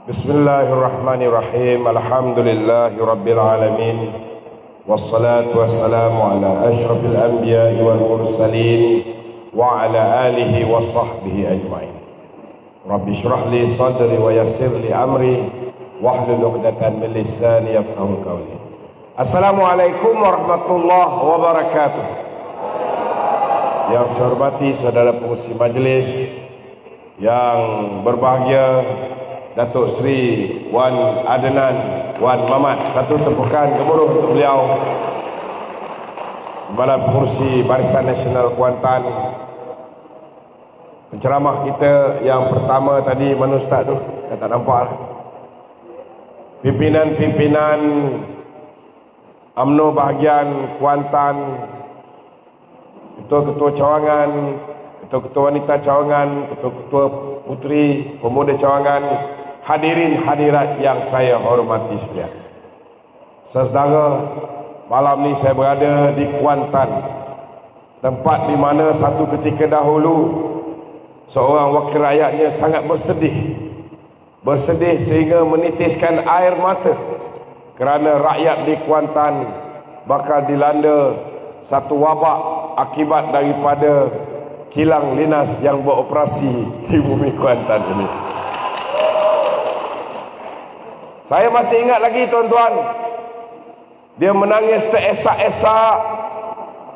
Bismillahirrahmanirrahim. Alhamdulillahirabbil alamin. Wassalatu wassalamu ala asyrafil anbiya'i wal mursalin wa ala alihi wa sahbihi ajma'in. Rabbi shrah li sadri wa yassir li amri wahlul 'uqdatam min lisani yafqahu qawli. Assalamualaikum warahmatullahi wabarakatuh. Yang saya hormati saudara pengurusi majlis, yang berbahagia Datuk Seri Wan Adnan Wan Mamat, satu tepukan gemuruh untuk beliau. Kepala Pengurusi Barisan Nasional Kuantan, penceramah kita yang pertama tadi, mana ustaz tu? Saya tak nampak lah. Pimpinan-pimpinan UMNO bahagian Kuantan, ketua-ketua cawangan, ketua-ketua wanita cawangan, ketua-ketua puteri pemuda cawangan, hadirin hadirat yang saya hormati sekalian. Saudara, malam ni saya berada di Kuantan, tempat di mana satu ketika dahulu seorang wakil rakyatnya sangat bersedih sehingga menitiskan air mata kerana rakyat di Kuantan bakal dilanda satu wabak akibat daripada kilang linas yang beroperasi di bumi Kuantan ini. Saya masih ingat lagi tuan-tuan, dia menangis teresak-esak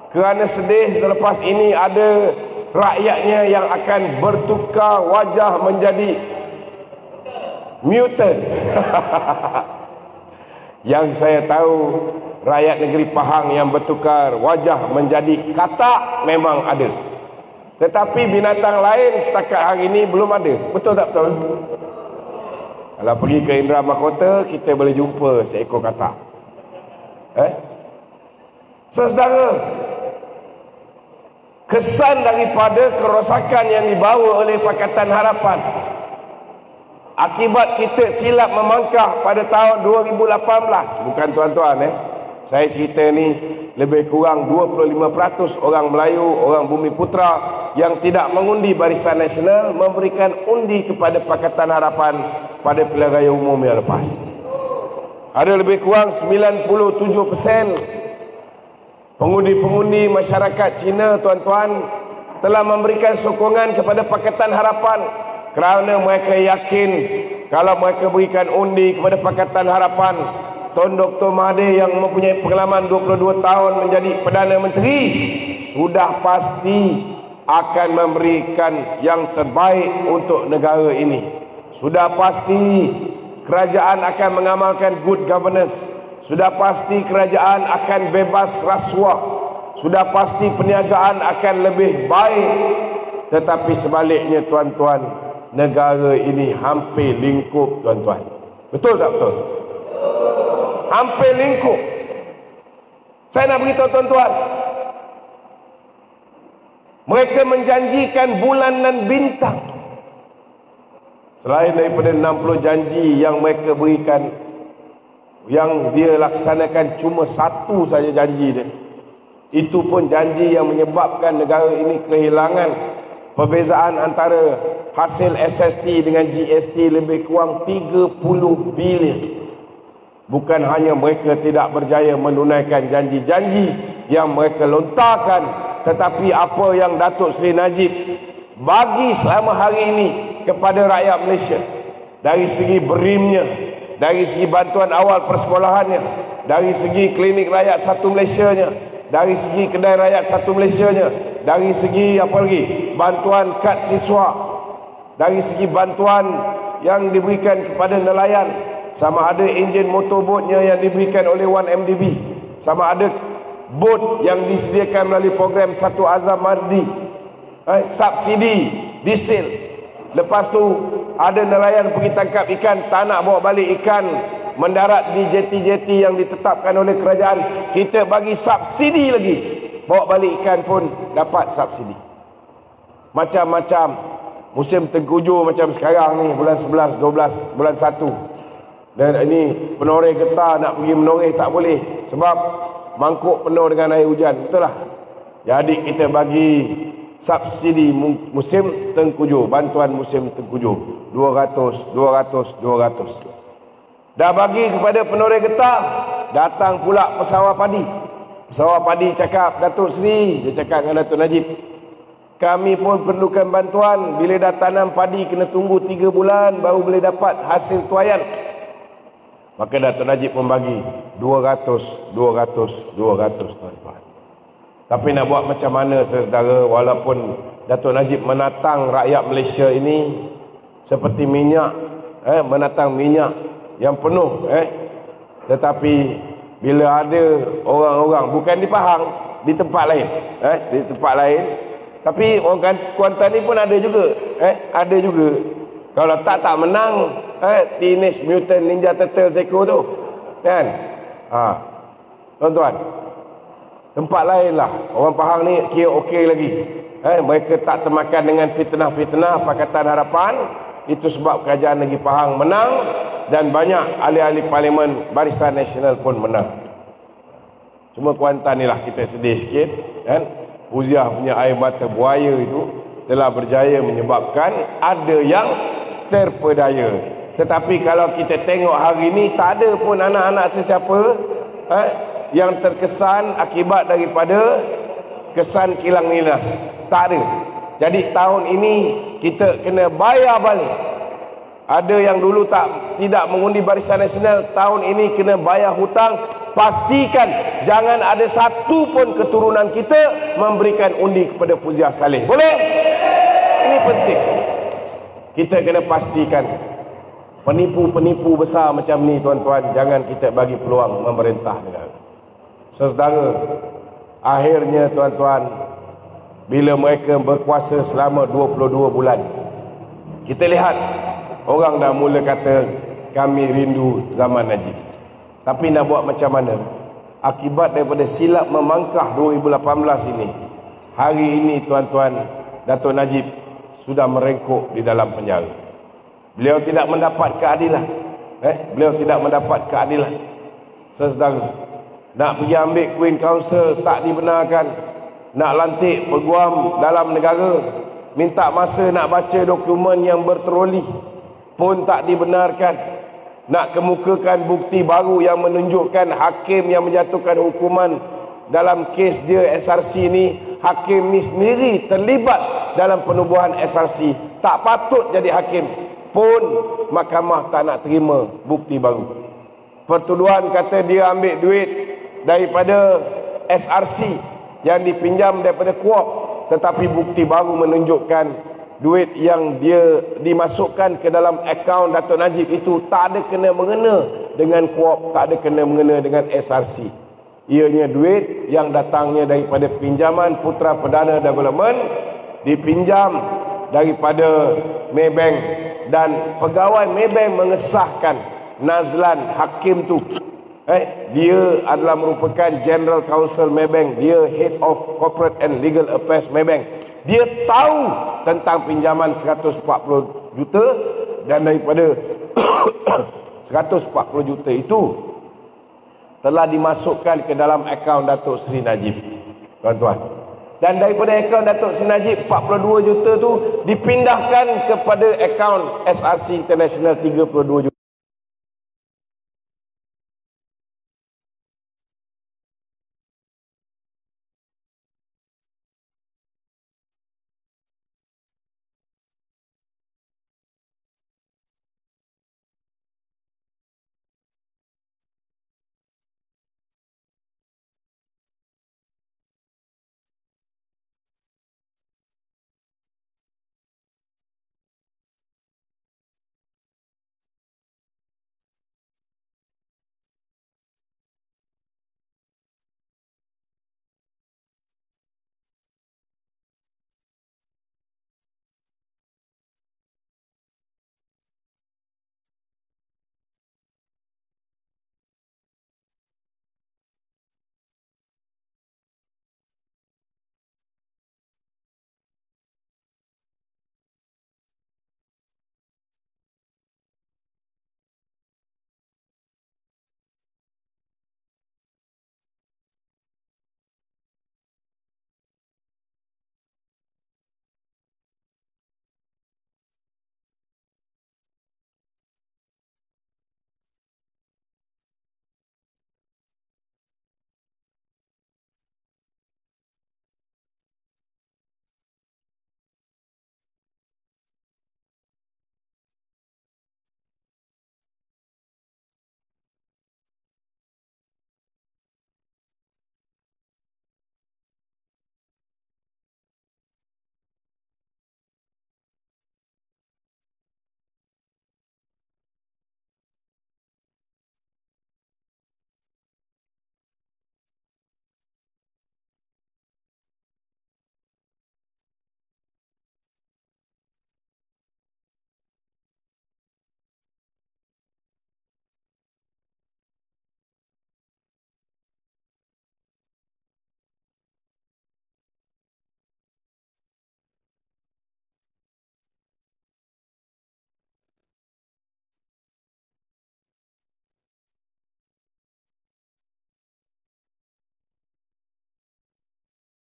kerana sedih selepas ini ada rakyatnya yang akan bertukar wajah menjadi mutant. Yang saya tahu, rakyat negeri Pahang yang bertukar wajah menjadi katak memang ada, tetapi binatang lain setakat hari ini belum ada. Betul tak betul? Kalau pergi ke Indra Mahkota, kita boleh jumpa seekor katak. Saudara, kesan daripada kerosakan yang dibawa oleh Pakatan Harapan akibat kita silap memangkah pada tahun 2018. Bukan tuan-tuan, saya cerita ni lebih kurang 25% orang Melayu, orang Bumi Putra yang tidak mengundi Barisan Nasional memberikan undi kepada Pakatan Harapan pada pilihan raya umum yang lepas. Ada lebih kurang 97% pengundi-pengundi masyarakat Cina, tuan-tuan, telah memberikan sokongan kepada Pakatan Harapan kerana mereka yakin kalau mereka berikan undi kepada Pakatan Harapan, Tun Dr. Mahathir yang mempunyai pengalaman 22 tahun menjadi Perdana Menteri sudah pasti akan memberikan yang terbaik untuk negara ini. Sudah pasti kerajaan akan mengamalkan good governance. Sudah pasti kerajaan akan bebas rasuah. Sudah pasti perniagaan akan lebih baik. Tetapi sebaliknya tuan-tuan, negara ini hampir lingkup, tuan-tuan. Betul tak betul? Hampir lingkup. Saya nak beritahu tuan-tuan, mereka menjanjikan bulan dan bintang. Selain daripada 60 janji yang mereka berikan, yang dia laksanakan cuma satu saja janji dia. Itu pun janji yang menyebabkan negara ini kehilangan perbezaan antara hasil SST dengan GST lebih kurang 30 bilion. Bukan hanya mereka tidak berjaya menunaikan janji-janji yang mereka lontarkan, tetapi apa yang Datuk Seri Najib bagi selama hari ini kepada rakyat Malaysia, dari segi berimnya, dari segi bantuan awal persekolahannya, dari segi klinik rakyat satu Malaysianya, dari segi kedai rakyat satu Malaysianya, dari segi apa lagi, bantuan kad siswa, dari segi bantuan yang diberikan kepada nelayan, sama ada enjin motorbotnya yang diberikan oleh 1MDB, sama ada bot yang disediakan melalui program Satu Azam Mardi, subsidi diesel. Lepas tu ada nelayan pergi tangkap ikan, tak nak bawa balik ikan, mendarat di jeti-jeti yang ditetapkan oleh kerajaan, kita bagi subsidi lagi, bawa balik ikan pun dapat subsidi. Macam-macam. Musim tengkujuh macam sekarang ni, bulan 11, 12, bulan 1, dan ini penoreh getah, nak pergi menoreh tak boleh sebab mangkuk penuh dengan air hujan. Betul lah. Jadi kita bagi subsidi musim tengkujuh, bantuan musim tengkujuh 200, 200, 200. Dah bagi kepada penoreh getah, datang pula pesawah padi. Pesawah padi cakap, Datuk Seri, dia cakap dengan Datuk Najib, kami pun perlukan bantuan. Bila dah tanam padi kena tunggu 3 bulan baru boleh dapat hasil tuaian. Maka Datuk Najib membagi 200, 200, 200 tuan-tuan. Tapi nak buat macam mana saudara, walaupun Datuk Najib menatang rakyat Malaysia ini seperti minyak, menatang minyak yang penuh, tetapi bila ada orang-orang, bukan di Pahang, di tempat lain, di tempat lain, tapi orang Kuantan ni pun ada juga, ada juga. Kalau tak menang, Teenage Mutant Ninja Turtle Zeko tu, kan? Tuan-tuan, tempat lain lah, orang Pahang ni kira okey lagi. Mereka tak termakan dengan fitnah-fitnah Pakatan Harapan. Itu sebab kerajaan negeri Pahang menang, dan banyak ahli-ahli parlimen Barisan Nasional pun menang. Cuma Kuantan ni lah kita sedih sikit, kan? Uziah punya air mata buaya itu telah berjaya menyebabkan ada yang terpedaya. Tetapi kalau kita tengok hari ini, tak ada pun anak-anak sesiapa yang terkesan akibat daripada kesan kilang ninas. Tak ada. Jadi tahun ini kita kena bayar balik. Ada yang dulu tidak mengundi Barisan Nasional, tahun ini kena bayar hutang. Pastikan jangan ada satu pun keturunan kita memberikan undi kepada Fuziah Saleh. Boleh? Ini penting. Kita kena pastikan. Penipu-penipu besar macam ni tuan-tuan, jangan kita bagi peluang memerintah negara. Saudara, akhirnya tuan-tuan, bila mereka berkuasa selama 22 bulan, kita lihat orang dah mula kata kami rindu zaman Najib. Tapi nak buat macam mana? Akibat daripada silap memangkah 2018 ini, hari ini tuan-tuan, Datuk Najib sudah merengkuk di dalam penjara. Beliau tidak mendapat keadilan. Beliau tidak mendapat keadilan. Saudara, nak pergi ambil Queen Council tak dibenarkan. Nak lantik peguam dalam negara, minta masa nak baca dokumen yang berteroli pun tak dibenarkan. Nak kemukakan bukti baru yang menunjukkan hakim yang menjatuhkan hukuman dalam kes dia SRC ni, hakim ni sendiri terlibat dalam penubuhan SRC, tak patut jadi hakim pun mahkamah tak nak terima bukti baru. Pertuduhan kata dia ambil duit daripada SRC yang dipinjam daripada Kuok, tetapi bukti baru menunjukkan duit yang dia dimasukkan ke dalam akaun Datuk Najib itu tak ada kena-mengena dengan Kuok, tak ada kena-mengena dengan SRC. Ianya duit yang datangnya daripada pinjaman Putra Perdana Development, dipinjam daripada Maybank, dan pegawai Maybank mengesahkan Nazlan Hakim tu, dia adalah merupakan General Counsel Maybank, dia Head of Corporate and Legal Affairs Maybank. Dia tahu tentang pinjaman 140 juta, dan daripada 140 juta itu telah dimasukkan ke dalam akaun Datuk Seri Najib, tuan-tuan. Dan daripada akaun Datuk Seri Najib, 42 juta tu dipindahkan kepada akaun SRC International 32 juta.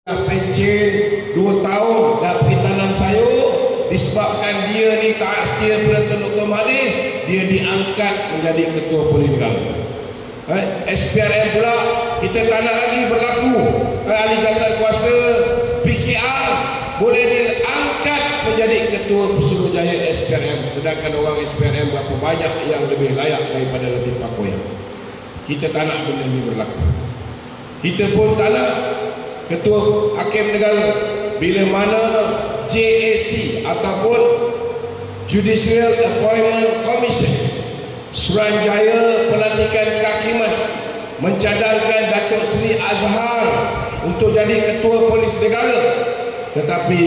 pencen 2 tahun dah pergi tanam sayur, disebabkan dia ni tak setia pada Tun Dr. Mahathir, dia diangkat menjadi ketua polis negara. SPRM pula kita tak nak lagi berlaku ahli jabatan kuasa PKR boleh diangkat menjadi ketua Pesuruhjaya SPRM, sedangkan orang SPRM berapa banyak yang lebih layak daripada Latifah Koya. Kita tak nak benda ni berlaku. Kita pun tak nak ketua hakim negara bila mana JAC ataupun Judicial Appointment Commission Suruhanjaya Pelantikan Kehakiman mencadangkan Datuk Seri Azhar untuk jadi ketua polis negara, tetapi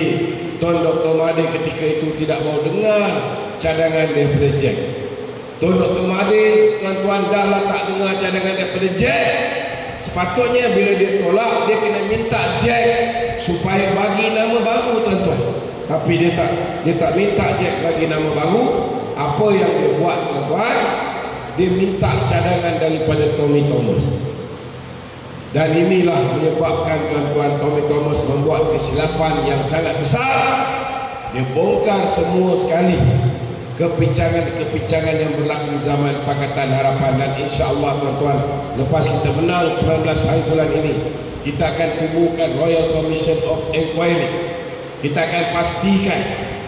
Tun Dr. Mahathir ketika itu tidak mau dengar cadangan daripada Jack. Tun Dr. Mahathir, tuan-tuan, dah lah tak dengar cadangan daripada Jack. Sepatutnya bila dia tolak, dia kena minta Jack supaya bagi nama baru, tuan-tuan. Tapi dia tak minta Jack bagi nama baru. Apa yang dia buat, tuan-tuan? Dia minta cadangan daripada Tommy Thomas. Dan inilah menyebabkan, tuan-tuan, Tommy Thomas membuat kesilapan yang sangat besar. Dia bongkar semua sekali kepincangan yang berlaku zaman Pakatan Harapan. Dan insya-Allah, tuan-tuan, lepas kita menang 19 hari bulan ini, kita akan tubuhkan Royal Commission of Inquiry. Kita akan pastikan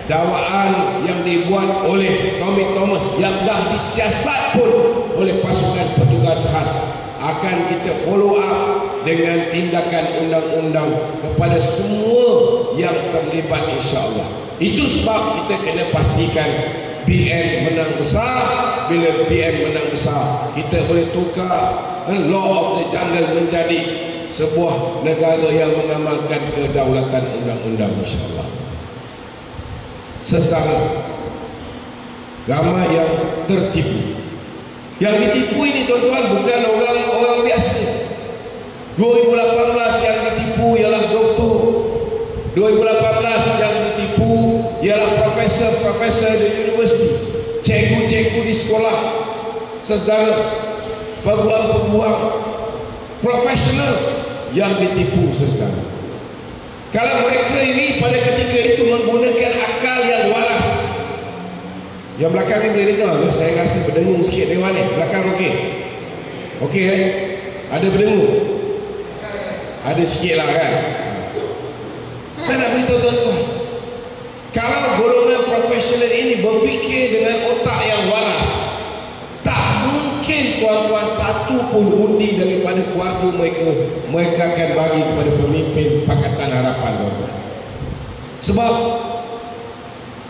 dakwaan yang dibuat oleh Tommy Thomas yang dah disiasat pun oleh pasukan petugas khas akan kita follow up dengan tindakan undang-undang kepada semua yang terlibat, insya-Allah. Itu sebab kita kena pastikan BN menang besar. Bila BN menang besar, kita boleh tukar law of the jungle menjadi sebuah negara yang mengamalkan kedaulatan undang-undang, insya-Allah. Sesetara ramai yang tertipu. Yang ditipu ini, tuan-tuan, bukan orang biasa. 2018 yang ditipu ialah doktor. 2018 yang ditipu ialah profesor di universiti, cikgu-cikgu di sekolah, sesedara, peguam-peguam, professionals yang ditipu, sesedara. Kalau mereka ini pada ketika itu menggunakan akal yang waras. Yang belakang ni boleh dengar ke? Saya rasa berdengung sikit dengar ni. Belakang okey? Okey kan? Ada berdengung? Ada sikit lah kan? Saya nak beritahu tuan-tuan, kalau golongan profesional ini berfikir dengan otak yang waras, tak mungkin, tuan-tuan, satu pun undi daripada keluarga mereka akan bagi kepada pemimpin Pakatan Harapan, tuan-tuan. Sebab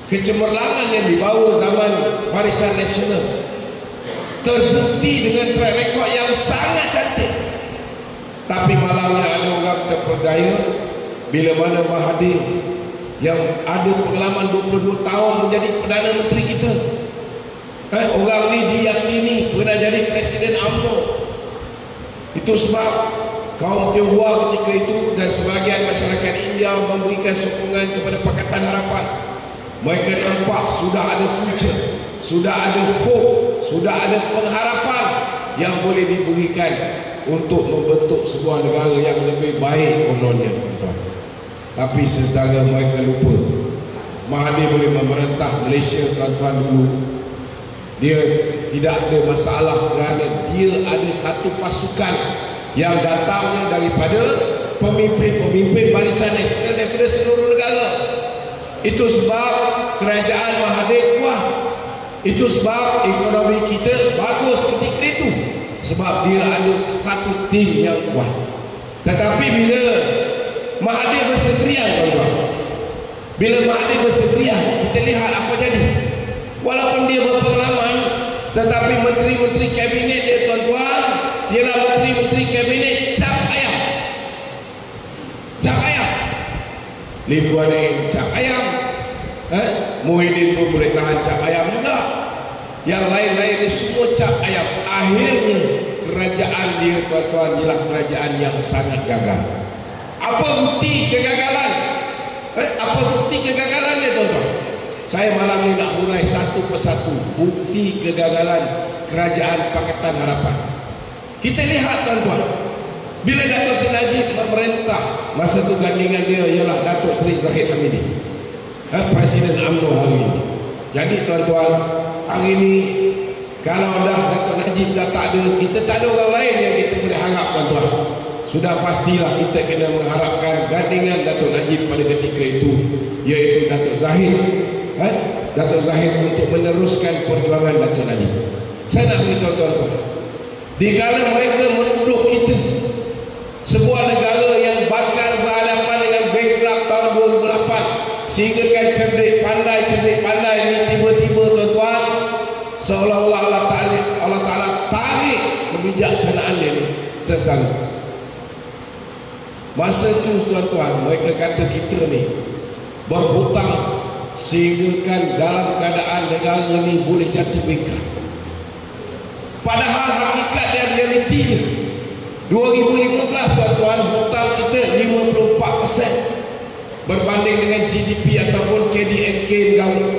kecemerlangan yang dibawa zaman Barisan Nasional terbukti dengan track record yang sangat cantik. Tapi malangnya ada orang terperdaya bila mana Mahathir yang ada pengalaman 22 tahun menjadi Perdana Menteri kita, orang ni diyakini pernah jadi Presiden UMNO. Itu sebab kaum Tionghoa ketika itu dan sebahagian masyarakat India memberikan sokongan kepada Pakatan Harapan. Mereka nampak sudah ada future, sudah ada hope, sudah ada pengharapan yang boleh diberikan untuk membentuk sebuah negara yang lebih baik kononnya, tuan-tuan. Tapi sesedara mereka lupa Mahathir boleh memerintah Malaysia, tuan-tuan, dulu. Dia tidak ada masalah kerana dia ada satu pasukan yang datangnya daripada pemimpin-pemimpin Barisan Nasional daripada seluruh negara. Itu sebab kerajaan Mahathir kuat. Itu sebab ekonomi kita bagus ketika itu, sebab dia ada satu tim yang kuat. Tetapi bila Mahathir bersendirian, tuan-tuan, bila Mahathir bersendirian, kita lihat apa jadi. Walaupun dia berpengalaman, tetapi menteri-menteri kabinet dia, tuan-tuan, ialah menteri-menteri kabinet cap ayam. Cap ayam. Lee Kuan Yew cap ayam, Muhyiddin pun boleh tahan cap ayam juga. Yang lain-lain ni semua cap ayam. Akhirnya kerajaan dia, tuan-tuan, ialah kerajaan yang sangat gagal. Apa bukti kegagalan? Apa bukti kegagalan dia, tuan-tuan? Saya malam ni nak hurai satu persatu bukti kegagalan kerajaan Pakatan Harapan. Kita lihat, tuan-tuan, Bila Datuk Seri Najib memerintah, masa tu gandingan dia ialah Datuk Seri Zahid Hamidi, Presiden UMNO hari ini. Jadi tuan-tuan, hari ini kalau dah Datuk Najib dah tak ada, kita tak ada orang lain yang kita boleh harap tuan-tuan. Sudah pastilah kita kena mengharapkan gandingan Datuk Najib pada ketika itu, iaitu Datuk Zahid. Datuk Zahid untuk meneruskan perjuangan Datuk Najib. Saya nak beritahu tuan-tuan, dikala mereka menuduh kita sebuah negara yang bakal berhadapan dengan bankrupt tahun 2008, sehingga kan cerdik pandai ni tiba-tiba tuan-tuan seolah-olah Allah Ta'ala tarik kebijaksanaan dia ni sekarang. Masa tu tuan-tuan, mereka kata kita ni berhutang sehingga kan dalam keadaan negara ni boleh jatuh bankrupt. Padahal hakikat dan realitinya 2015 tuan-tuan, hutang kita 54% berbanding dengan GDP ataupun KDNK negara.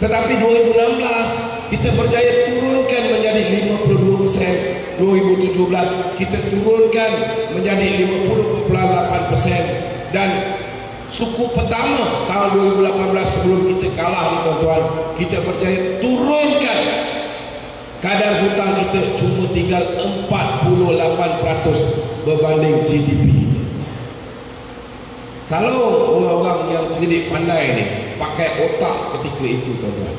Tetapi 2016 kita berjaya turunkan menjadi 52%. 2017 kita turunkan menjadi 50.8%. Dan suku pertama tahun 2018 sebelum kita kalah ni tuan-tuan, kita berjaya turunkan kadar hutang kita cuma tinggal 48% berbanding GDP kita. Kalau orang-orang yang cerdik pandai ni pakai otak ketika itu tuan-tuan,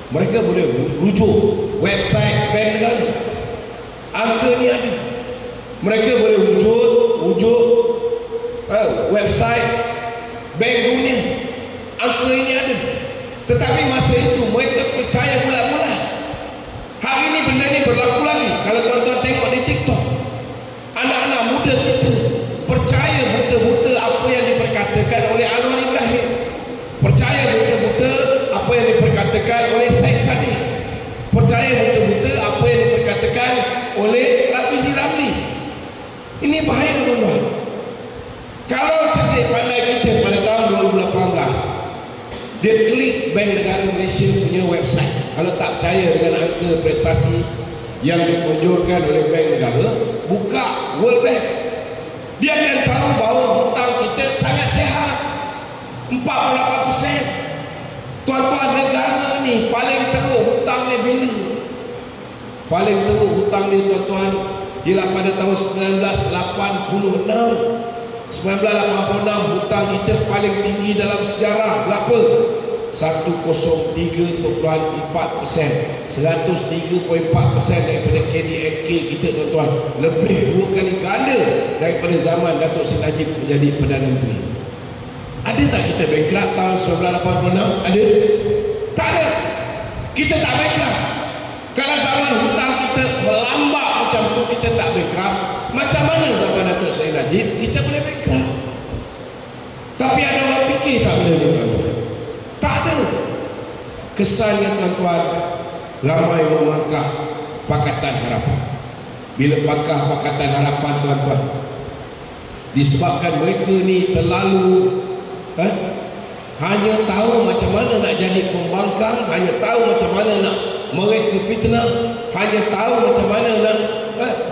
mereka boleh rujuk website bank negara, angka ni ada. Mereka boleh rujuk website bank dunia, angka ini ada. Tetapi masa itu mereka percaya bulat-bulat. Hari ini benda ni berlaku lagi. Kalau tuan-tuan tengok di TikTok, anak-anak muda kita percaya buta-buta apa yang diperkatakan oleh Anwar Ibrahim, percaya buta-buta apa yang diperkatakan oleh Syed Saddiq, percaya buta-buta apa yang diperkatakan oleh Rafizi Ramli. Ini bahaya tuan-tuan. Kalau cerdik pandai kita pada tahun 2018, dia klik Bank Negara Malaysia punya website. Kalau tak percaya dengan angka prestasi yang ditunjukkan oleh Bank Negara, buka World Bank, dia akan tahu bahawa hutang kita sangat sihat, 48%. Tuan-tuan, negara ni paling teruk hutang ni bila? Paling teruk hutang ni tuan-tuan ialah pada tahun 1986. 1986 hutang kita paling tinggi dalam sejarah. Berapa? 103.4%, 103.4% daripada KDNK kita tuan-tuan. Lebih 2 kali ganda daripada zaman Datuk Seri Najib menjadi Perdana Menteri. Ada tak kita bankrupt tahun 1986? Ada? Tak ada. Kita tak bankrupt. Kalau zaman hutang kita melambat macam tu, kita tak bankrupt, macam mana zaman Datuk Seri Najib kita boleh bankrupt? Tapi ada orang fikir tak benda ni tuan-tuan? Tak ada. Kesannya tuan-tuan, ramai memangkah Pakatan Harapan. Bila pangkah Pakatan Harapan tuan-tuan, disebabkan mereka ni terlalu hanya tahu macam mana nak jadi pembangkang, hanya tahu macam mana nak mereka fitnah, hanya tahu macam mana nak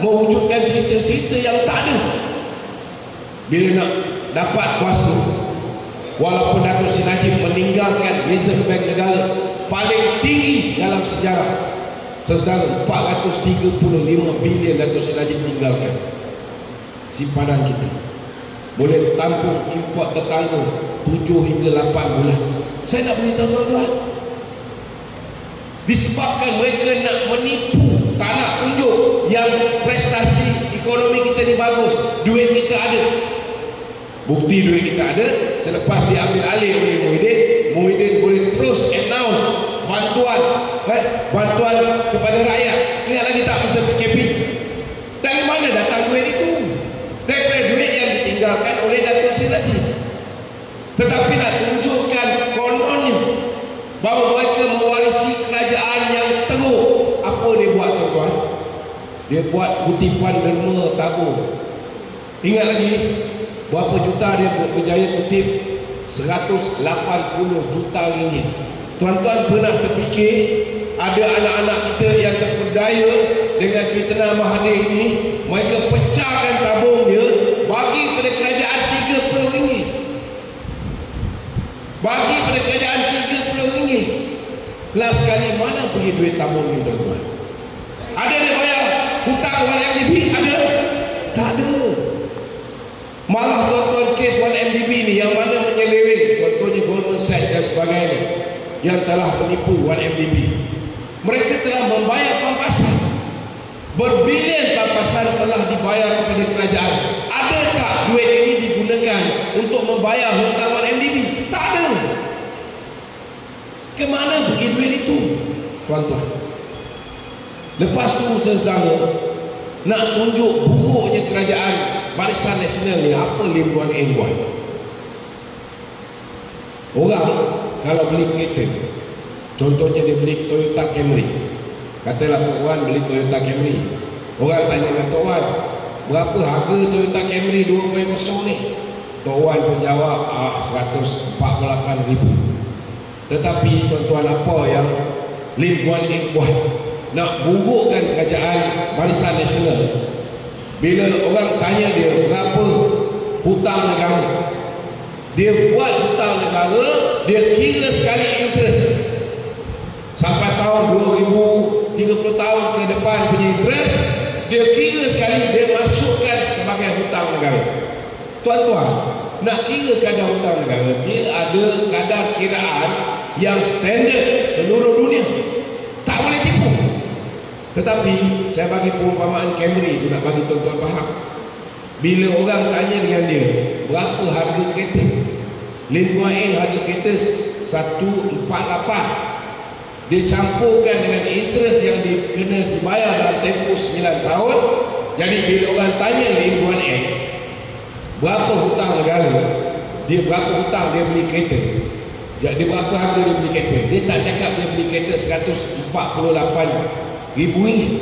mewujudkan cerita-cerita yang tak ada. Bila nak dapat kuasa, walaupun Datuk Seri Najib meninggalkan Reserve Bank Negara paling tinggi dalam sejarah, saudara, 435 bilion Datuk Seri Najib tinggalkan. Simpanan kita boleh tampung import tetangga 7 hingga 8 bulan. Saya nak beritahu tuan-tuan, disebabkan mereka nak menipu, tak nak tunjuk yang prestasi ekonomi kita ni bagus, duit kita ada. Bukti duit kita ada, selepas diambil alih oleh Muhyiddin boleh terus announce bantuan kepada rakyat. Ingat lagi tak masa PKP? Dari mana datang duit itu? Daripada duit yang ditinggalkan oleh Datuk Seri Najib. Tetapi nak tunjukkan kononnya bahawa mereka mewarisi kerajaan yang teruk. Apa dia buat tuan-tuan? Dia buat kutipan derma tabur. Ingat lagi berapa juta dia berjaya kutip? 180 juta ringgit. Tuan-tuan pernah terfikir ada anak-anak kita yang terperdaya dengan fitnah Mahathir ini, mereka pecahkan tabung dia, bagi pada kerajaan RM30. Bagi pada kerajaan RM30. Last sekali mana pergi duit tabung ni tuan-tuan? Ada dia bayar hutang 1MDB? Ada? Tak ada. Malah tuan-tuan kes 1MDB ni yang mana menyeleweng, contohnya Goldman Sachs dan sebagainya, yang telah menipu 1MDB. Mereka telah membayar pampasan. Berbilion pampasan telah dibayar kepada kerajaan. Adakah duit ini digunakan untuk membayar hutang 1MDB? Tak ada. Kemana pergi duit itu, tuan-tuan? Lepas tu saudara nak tunjuk buruknya kerajaan Barisan Nasional ni, apa Lim Guan Eng buat? Orang kalau beli kereta, contohnya dia beli Toyota Camry, katalah Tok Wan beli Toyota Camry, orang tanya dengan Tok Wan, berapa harga Toyota Camry 2.0 ni? Tok Wan pun jawab, 148,000. Tetapi tuan-tuan, apa yang Lim Guan Eng buat nak burukkan kerajaan Barisan Nasional? Bila orang tanya dia berapa hutang negara, dia buat hutang negara, dia kira sekali interest sampai tahun 2030 tahun ke depan punya interest, dia kira sekali, dia masukkan sebagai hutang negara. Tuan-tuan, nak kira kadar hutang negara, dia ada kadar kiraan yang standard seluruh dunia, tak boleh tipu. Tetapi saya bagi perumpamaan Camry itu nak bagi tuan-tuan faham. Bila orang tanya dengan dia berapa harga kereta, Lim Guan Eng harga kereta 148, dia campurkan dengan interest yang kena dibayar dalam tempoh 9 tahun. Jadi bila orang tanya Lim Guan Eng berapa hutang negara, dia berapa hutang dia beli kereta, jadi berapa harga dia beli kereta, dia tak cakap dia beli kereta 148,000 ringgit,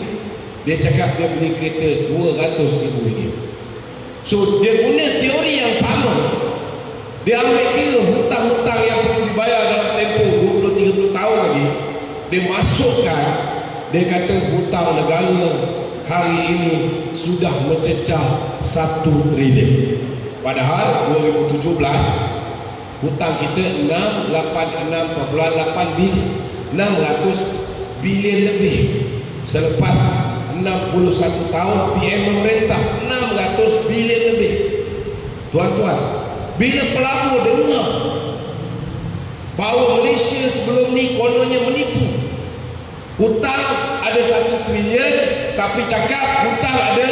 dia cakap dia beli kereta 200,000 ringgit. So dia guna teori yang sama. Dia ambil kira hutang-hutang yang perlu dibayar dalam tempoh 20-30 tahun lagi, dia masukkan, dia kata hutang negara hari ini sudah mencecah 1 trilion. Padahal 2017 hutang kita 686.8 bilion, 600 bilion lebih. Selepas 61 tahun PM memerintah, 600 bilion lebih. Tuan-tuan, bila pelabur dengar bahawa Malaysia sebelum ni kononnya menipu, hutang ada 1 trilion tapi cakap hutang ada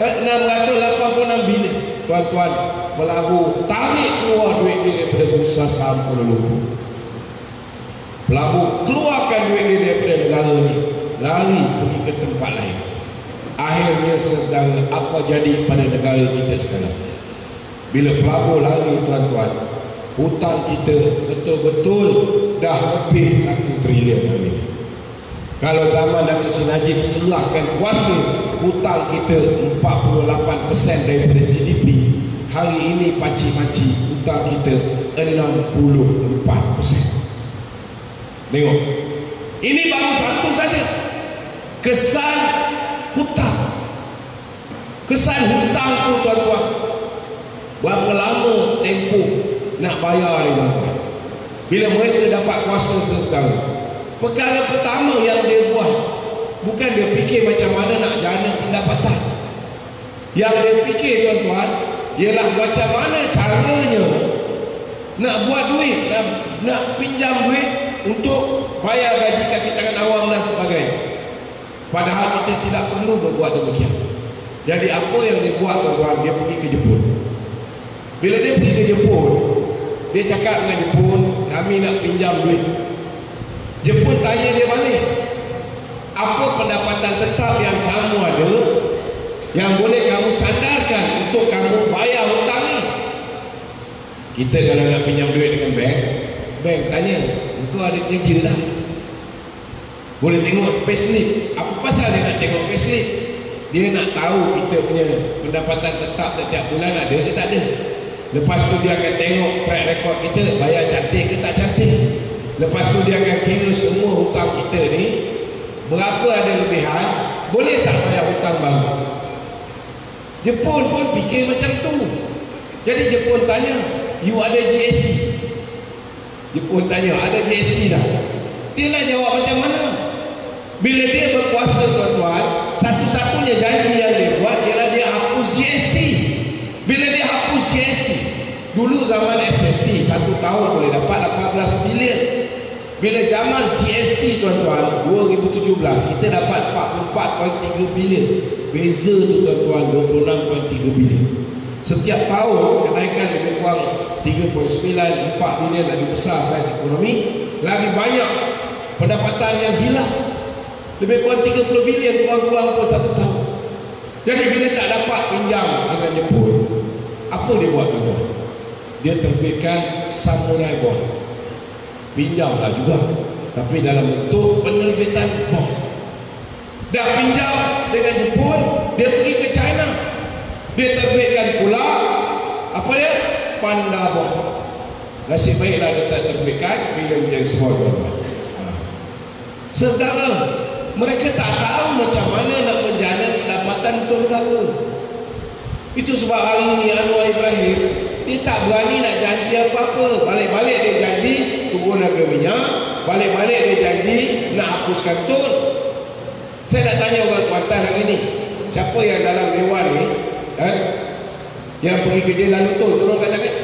686 bilion. Tuan-tuan, pelabur tarik keluar duit dia daripada bursa saham Kuala Lumpur. Pelabur keluarkan duit dia daripada negara ni, lari pergi ke tempat lain. Akhirnya saudara, apa jadi pada negara kita sekarang? Bila pelabur lari, tuan-tuan, hutang kita betul-betul dah lebih 1 trilion hari ini. Kalau zaman Datuk Seri Najib serahkan kuasa, hutang kita 48% daripada GDP. Hari ini paci-paci hutang kita 64%. Tengok, ini baru satu saja. Kesan hutang. Kesan hutang tu tuan-tuan, berapa lama tempoh nak bayar ni tuan-tuan? Bila mereka dapat kuasa saudara, perkara pertama yang dia buat, bukan dia fikir macam mana nak jana pendapatan. Yang dia fikir tuan-tuan ialah macam mana caranya nak buat duit, nak pinjam duit untuk bayar gaji kaki tangan awam dan sebagainya. Padahal kita tidak perlu berbuat demikian. Jadi apa yang dia buat tuan-tuan, dia pergi ke Jepun. Bila dia pergi ke Jepun, dia cakap dengan Jepun, kami nak pinjam duit. Jepun tanya dia balik, apa pendapatan tetap yang kamu ada yang boleh kamu sandarkan untuk kamu bayar hutang ni? Kita kalau nak pinjam duit dengan bank tanya, engkau ada kerja tak? Boleh tengok payslip. Apa pasal dia nak tengok payslip? Dia nak tahu kita punya pendapatan tetap setiap bulan ada ke tak ada. Lepas tu dia akan tengok track record kita, bayar cantik ke tak cantik. Lepas tu dia akan kira semua hutang kita ni, berapa ada lebihan, boleh tak bayar hutang baru? Jepun pun fikir macam tu. Jadi Jepun tanya, you ada GST? Jepun tanya, ada GST dah? Dia nak jawab macam mana? Bila dia berkuasa tuan-tuan, satu-satunya janji yang dia buat ialah dia hapus GST. Bila dia hapus GST, dulu zaman SST 1 tahun boleh dapat 18 bilion. Bila zaman GST tuan-tuan 2017, kita dapat 44.3 bilion. Beza tu tuan-tuan 26.3 bilion. Setiap tahun kenaikan lebih kurang 3.94 bilion, lagi besar saiz ekonomi, lagi banyak pendapatan yang hilang. Lebih kurang 30 bilion kurang-kurang pun 1 tahun. Jadi bila tak dapat pinjam dengan Jepun, apa dia buat tuan-tuan? Dia terbitkan samurai bond. Pinjamlah juga, tapi dalam bentuk penerbitan bond. Dah pinjam dengan Jepun, dia pergi ke China, dia terbitkan pula apa dia? Panda bond. Nasib baiklah dia tak terbitkan bila menjadi semua tuan-tuan. Saudara, mereka tak tahu macam mana nak menjana pendapatan untuk negara. Itu sebab hari ini Anwar Ibrahim dia tak berani nak janji apa-apa. Balik-balik dia janji turun harga minyak, balik-balik dia janji nak hapuskan tol. Saya nak tanya orang Kuantan hari ni, siapa yang dalam dewan ni yang pergi kerja lalu tol? Tolong katakan.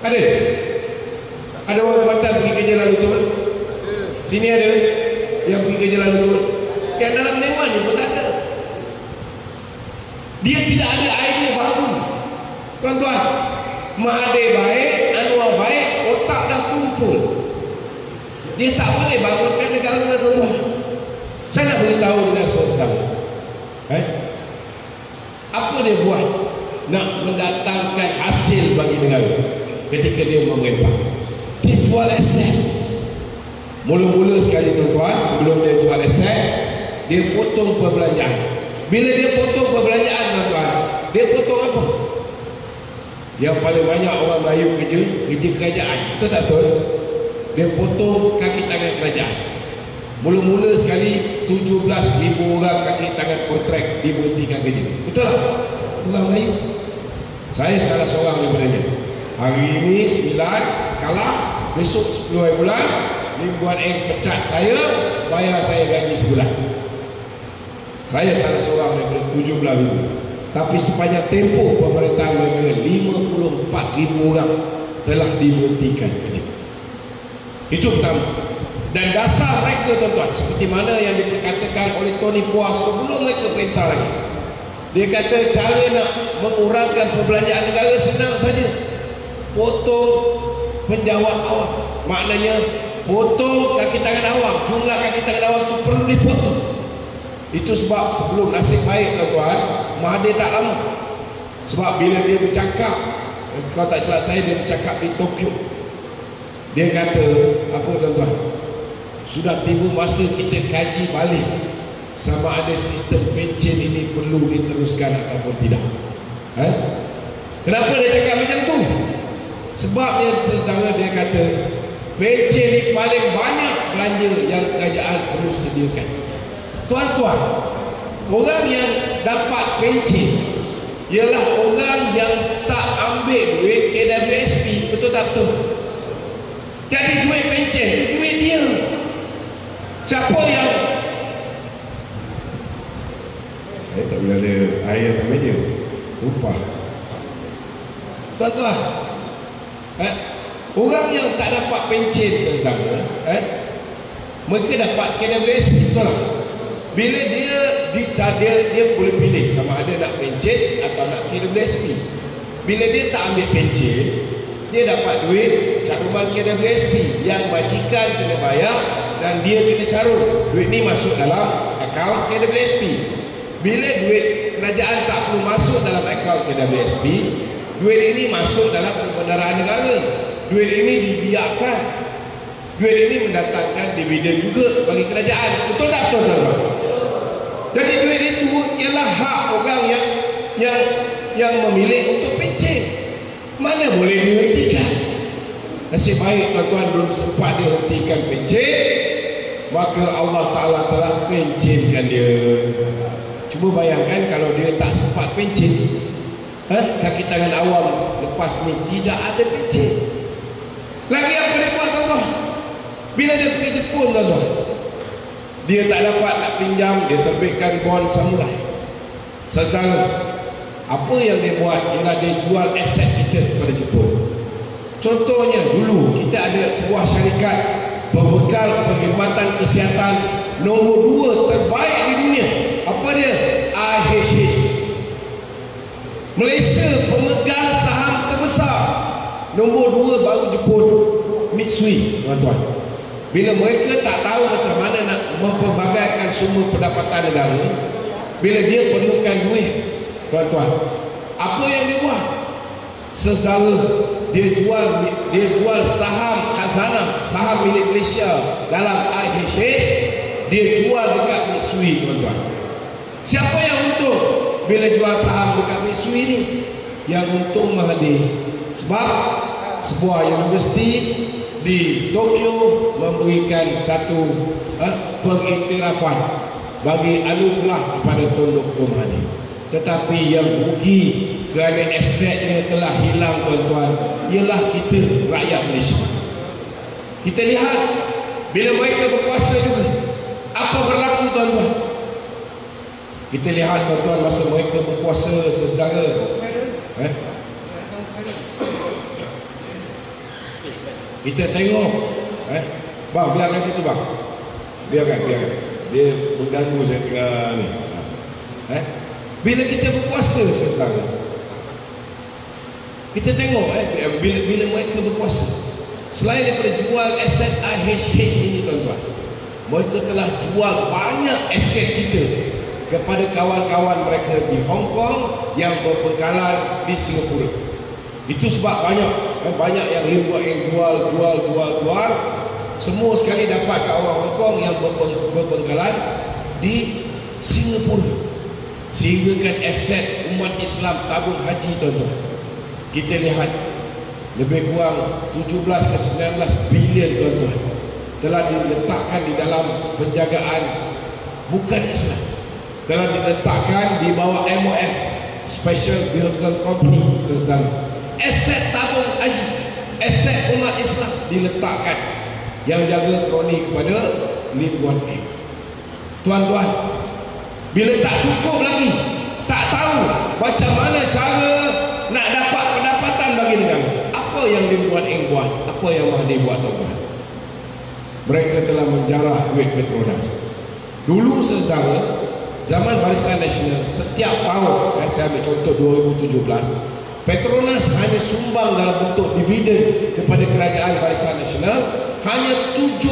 Ada? Ada orang Kuantan pergi kerja lalu tol? Sini ada yang pergi kerja lalu tol. Yang dalam dewan ni pun tak ada. Dia tidak ada idea baru. Tuan-tuan, Mahathir baik, Anwar baik, otak dah tumpul. Dia tak boleh bangunkan negara, tuan-tuan. Saya nak beritahu dengan saudara, apa dia buat nak mendatangkan hasil bagi negara ketika dia memerintah? Dia jual aset. Mula-mula sekali tuan-tuan, sebelum dia jual aset, dia potong perbelanjaan. Bila dia potong perbelanjaan tuan-tuan, dia potong apa? Yang paling banyak orang Melayu kerja kerajaan, betul tak betul? Dia potong kaki tangan kerajaan. Mula-mula sekali 17,000 orang kaki tangan kontrak diberhentikan kerja. Betul tak? Orang Melayu. Saya salah seorang daripadanya. Hari ini 9 kalah, besok 10 hari bulan, Limbuan Eng pecat saya, bayar saya gaji sebulan. Saya salah seorang daripada 17,000. Tapi sepanjang tempoh pemerintahan mereka 54,000 orang telah diberhentikan kerja. Itu pertama. Dan dasar mereka tuan-tuan, seperti mana yang diperkatakan oleh Tony Puas sebelum mereka perintah lagi. Dia kata cara nak mengurangkan perbelanjaan negara senang saja. Potong penjawat awam. Maknanya potong kaki tangan awam. Jumlah kaki tangan awam itu perlu dipotong. Itu sebab sebelum nasib baik tuan-tuan, Mahathir tak lama. Sebab bila dia bercakap, kalau tak silap saya, dia bercakap di Tokyo. Dia kata, apa tuan-tuan? Sudah tiba masa kita kaji balik sama ada sistem pencen ini perlu diteruskan ataupun tidak. Kenapa dia cakap macam tu? Sebabnya saudara, dia kata pencen ni paling banyak belanja yang kerajaan perlu sediakan. Tuan-tuan, orang yang dapat pencen ialah orang yang tak ambil duit KWSP, betul tak betul? Jadi duit pencen itu duit dia. Siapa yang saya tak boleh ada air atas meja, tumpah. Tuan-tuan, orang yang tak dapat pencen saudara, mereka dapat KWSP, betul tak? Bila dia boleh pilih sama ada nak pencen atau nak KWSP. Bila dia tak ambil pencen, dia dapat duit caruman KWSP yang majikan kena bayar dan dia kena carum. Duit ni masuk dalam akaun KWSP. Bila duit kerajaan tak perlu masuk dalam akaun KWSP, duit ini masuk dalam pembenaran negara. Duit ini dibiarkan. Duit ini mendatangkan dividen juga bagi kerajaan. Betul tak betul tuan-tuan? Jadi duit itu ialah hak orang yang memilih untuk pencen. Mana boleh dihentikan? Nasib baik tuan-tuan belum sempat dihentikan pencen, maka maka Allah Ta'ala telah pencinkan dia. Cuba bayangkan kalau dia tak sempat pencin, kaki tangan awam lepas ni tidak ada pencin. Lagi apa dia buat tuan-tuan? Bila dia pergi Jepun tuan-tuan, dia tak dapat nak pinjam, dia terbitkan bond samurai. Saudara, apa yang dia buat ialah dia jual aset kita kepada Jepun. Contohnya dulu kita ada sebuah syarikat pembekal perkhidmatan kesihatan nombor 2 terbaik di dunia. Apa dia? IHH. Malaysia pemegang saham terbesar. Nombor 2 baru Jepun, Mitsui, tuan-tuan. Bila mereka tak tahu macam mana nak mempelbagaikan sumber pendapatan negara, bila dia perlukan duit, tuan-tuan, apa yang dia buat? Saudara, dia jual saham khazanah, saham milik Malaysia dalam IHH, dia jual dekat Mitsui, tuan-tuan. Siapa yang untung bila jual saham dekat Mitsui ni? Yang untung Mahathir. Sebab sebuah universiti di Tokyo memberikan satu pengiktirafan bagi anugerah kepada Tun Dr. Mahathir. Tetapi yang rugi kerana asetnya telah hilang, tuan-tuan, ialah kita, rakyat Malaysia. Kita lihat bila mereka berkuasa juga, apa berlaku, tuan-tuan? Kita lihat, tuan-tuan, masa mereka berkuasa, saudara, kita tengok, bang, biarkan situ bang, biarkan, dia mengganggu saya tengah ni. Bila kita berkuasa, saudara, kita tengok bila mereka berkuasa, selain daripada jual aset IHH ini, tuan-tuan, mereka telah jual banyak aset kita kepada kawan-kawan mereka di Hong Kong yang berpengkalan di Singapura. Itu sebab banyak yang jual, semua sekali dapat ke orang Hong Kong yang berpengkalan di Singapura. Sehingga kan aset umat Islam tabung haji, tuan-tuan, kita lihat lebih kurang 17 ke 19 bilion, tuan-tuan, telah diletakkan di dalam penjagaan bukan Islam, telah diletakkan di bawah MOF, Special Vehicle Company, saudara. Aset tabung haji, aset umat Islam diletakkan, yang jaga kroni kepada Lim Guan Eng. Tuan-tuan, bila tak cukup lagi, tak tahu macam mana cara nak dapat pendapatan bagi negara, apa yang Lim Guan Eng buat, apa yang Mahathir buat, tuan-tuan? Mereka telah menjarah duit Petronas. Dulu, saudara, zaman Barisan Nasional, setiap tahun, saya ambil contoh 2017, Petronas hanya sumbang dalam bentuk dividen kepada kerajaan Barisan Nasional hanya 17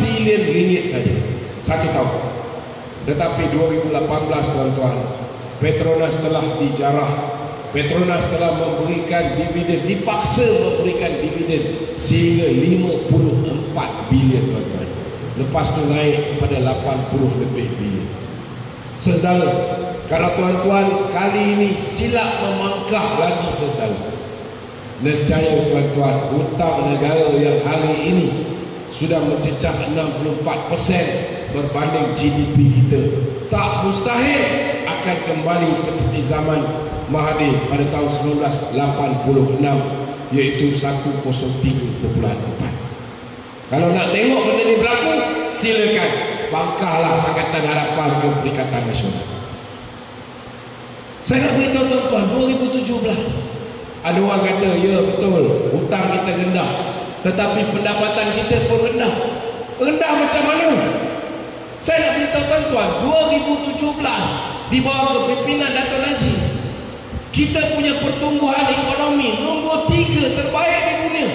bilion ringgit saja satu tahun. Tetapi 2018, tuan-tuan, Petronas telah dijarah. Petronas telah memberikan dividen, dipaksa memberikan dividen sehingga 54 bilion, tuan-tuan. Lepas tu naik kepada 80 lebih bilion. Saudara, kalau tuan-tuan kali ini silap memangkah lagi, saudara, nescaya, tuan-tuan, hutang negara yang hari ini sudah mencecah 64% berbanding GDP kita, tak mustahil akan kembali seperti zaman Mahathir pada tahun 1986, iaitu 103.4. Kalau nak tengok benda ni berlaku, silakan bangkahlah Pakatan Harapan ke Perikatan Nasional. Saya nak beritahu, tuan-tuan, 2017 ada orang kata, ya betul, hutang kita rendah, tetapi pendapatan kita pun rendah. Rendah macam mana? Saya nak beritahu, tuan-tuan, 2017 di bawah kepimpinan Dato' Najib, kita punya pertumbuhan ekonomi nombor 3 terbaik di dunia.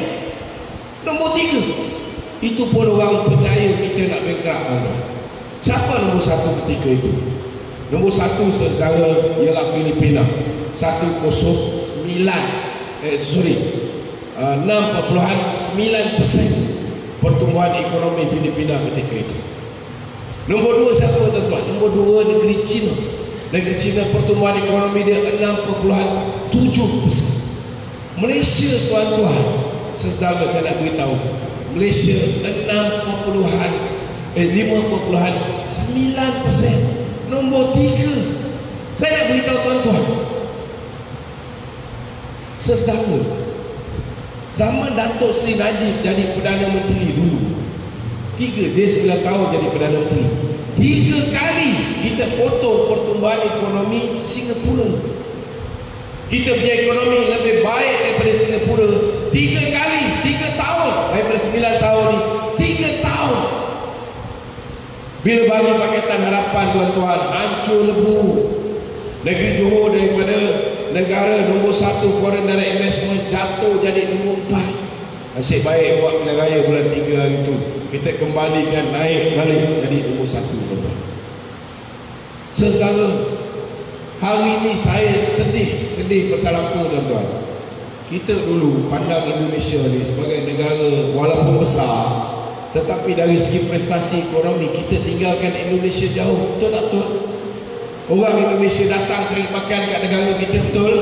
Nombor 3. Itu pun orang percaya kita nak bankrupt, tuan-tuan. Siapa nombor 1 ketika itu? Nombor 1, saudara, ialah Filipina. 6.9% pertumbuhan ekonomi Filipina ketika itu. Nombor 2 siapa, tuan-tuan? Nombor 2 negeri China. Negeri China pertumbuhan ekonomi dia 6.7%. Malaysia, tuan-tuan, saudara, saya nak beritahu, Malaysia 6.8%. 5.9%. Nombor 3. Saya nak beritahu tuan-tuan, sesedara, zaman Datuk Seri Najib jadi Perdana Menteri dulu, dia 9 tahun jadi Perdana Menteri, 3 kali kita potong pertumbuhan ekonomi Singapura. Kita punya ekonomi lebih baik daripada Singapura 3 kali, 3 tahun daripada 9 tahun ni, 3 tahun. Bila bagi Pakatan Harapan tuan-tuan, hancur lebu. Negeri Johor daripada negara nombor 1 foreign direct investment jatuh jadi nombor 4. Nasib baik buat pilihan raya bulan 3 hari tu, kita kembalikan naik balik jadi nombor 1 tuan-tuan. Saudara, hari ini saya sedih pasal apa tuan-tuan? Kita dulu pandang Indonesia ni sebagai negara walaupun besar, tetapi dari segi prestasi ekonomi kita tinggalkan Indonesia jauh. Betul tak betul? Orang Indonesia datang cari makan kat negara kita, betul?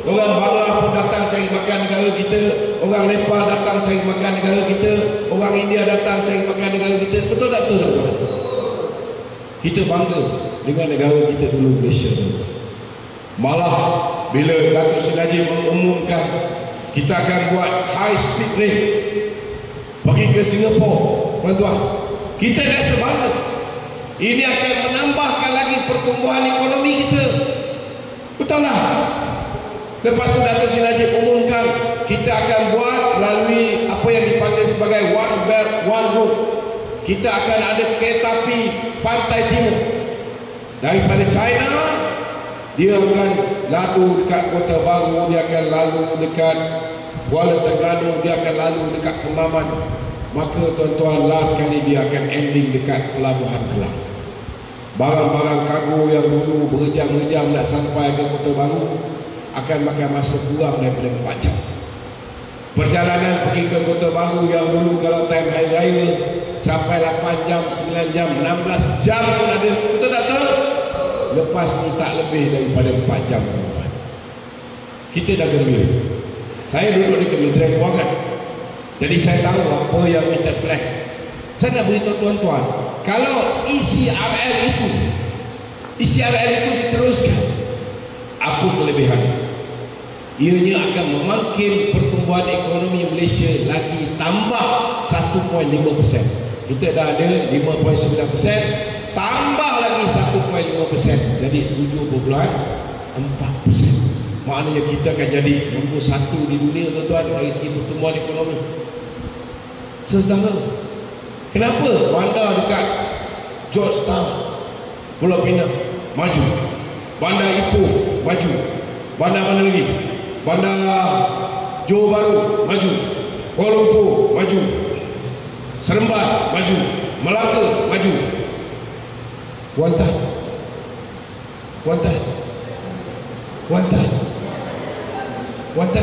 Orang Bangla pun datang cari makan negara kita, orang Nepal datang cari makan negara kita, orang India datang cari makan negara kita. Betul tak betul tuan-tuan? Kita bangga dengan negara kita dulu, Malaysia tu. Malah bila Datuk Seri Najib mengumumkan kita akan buat high speed rail pergi ke Singapura, tuan-tuan, kita rasa bangga. Ini akan menambahkan lagi pertumbuhan ekonomi kita. Betul tak? Lepas tu Datuk Seri Najib umumkan kita akan buat melalui apa yang dipanggil sebagai One Belt One Road. Kita akan ada kereta api pantai timur daripada China. Dia akan lalu dekat Kota Baru, dia akan lalu dekat Kuala Terengganu, dia akan lalu dekat Kemaman. Maka tuan-tuan, last kali dia akan ending dekat Pelabuhan Kelang. Barang-barang kargo yang dulu berjam-jam nak sampai ke Kota Baru akan makan masa kurang daripada 4 jam. Perjalanan pergi ke Kota Baru yang dulu kalau time hari raya sampai 8 jam, 9 jam, 16 jam pun ada. Betul tak betul? Lepas ni tak lebih daripada 4 jam tuan-tuan. Kita dah gembira. Saya duduk di Kementerian Kewangan, jadi saya tahu apa yang kita plan. Saya nak beritahu tuan-tuan, kalau ECRL itu diteruskan, apa kelebihan? Ianya akan memanggil pertumbuhan ekonomi Malaysia lagi tambah 1.5%. Kita dah ada 5.9%, tambah lagi 1.5%, jadi 7.4%. Maknanya kita akan jadi nombor 1 di dunia tuan-tuan dari segi pertumbuhan ekonomi. Saudara, kenapa bandar dekat Georgetown, Pulau Pinang maju, bandar Ipoh maju, bandar mana lagi, bandar Johor Bahru maju, Kuala Lumpur maju, Seremban maju, Melaka maju, Kuantan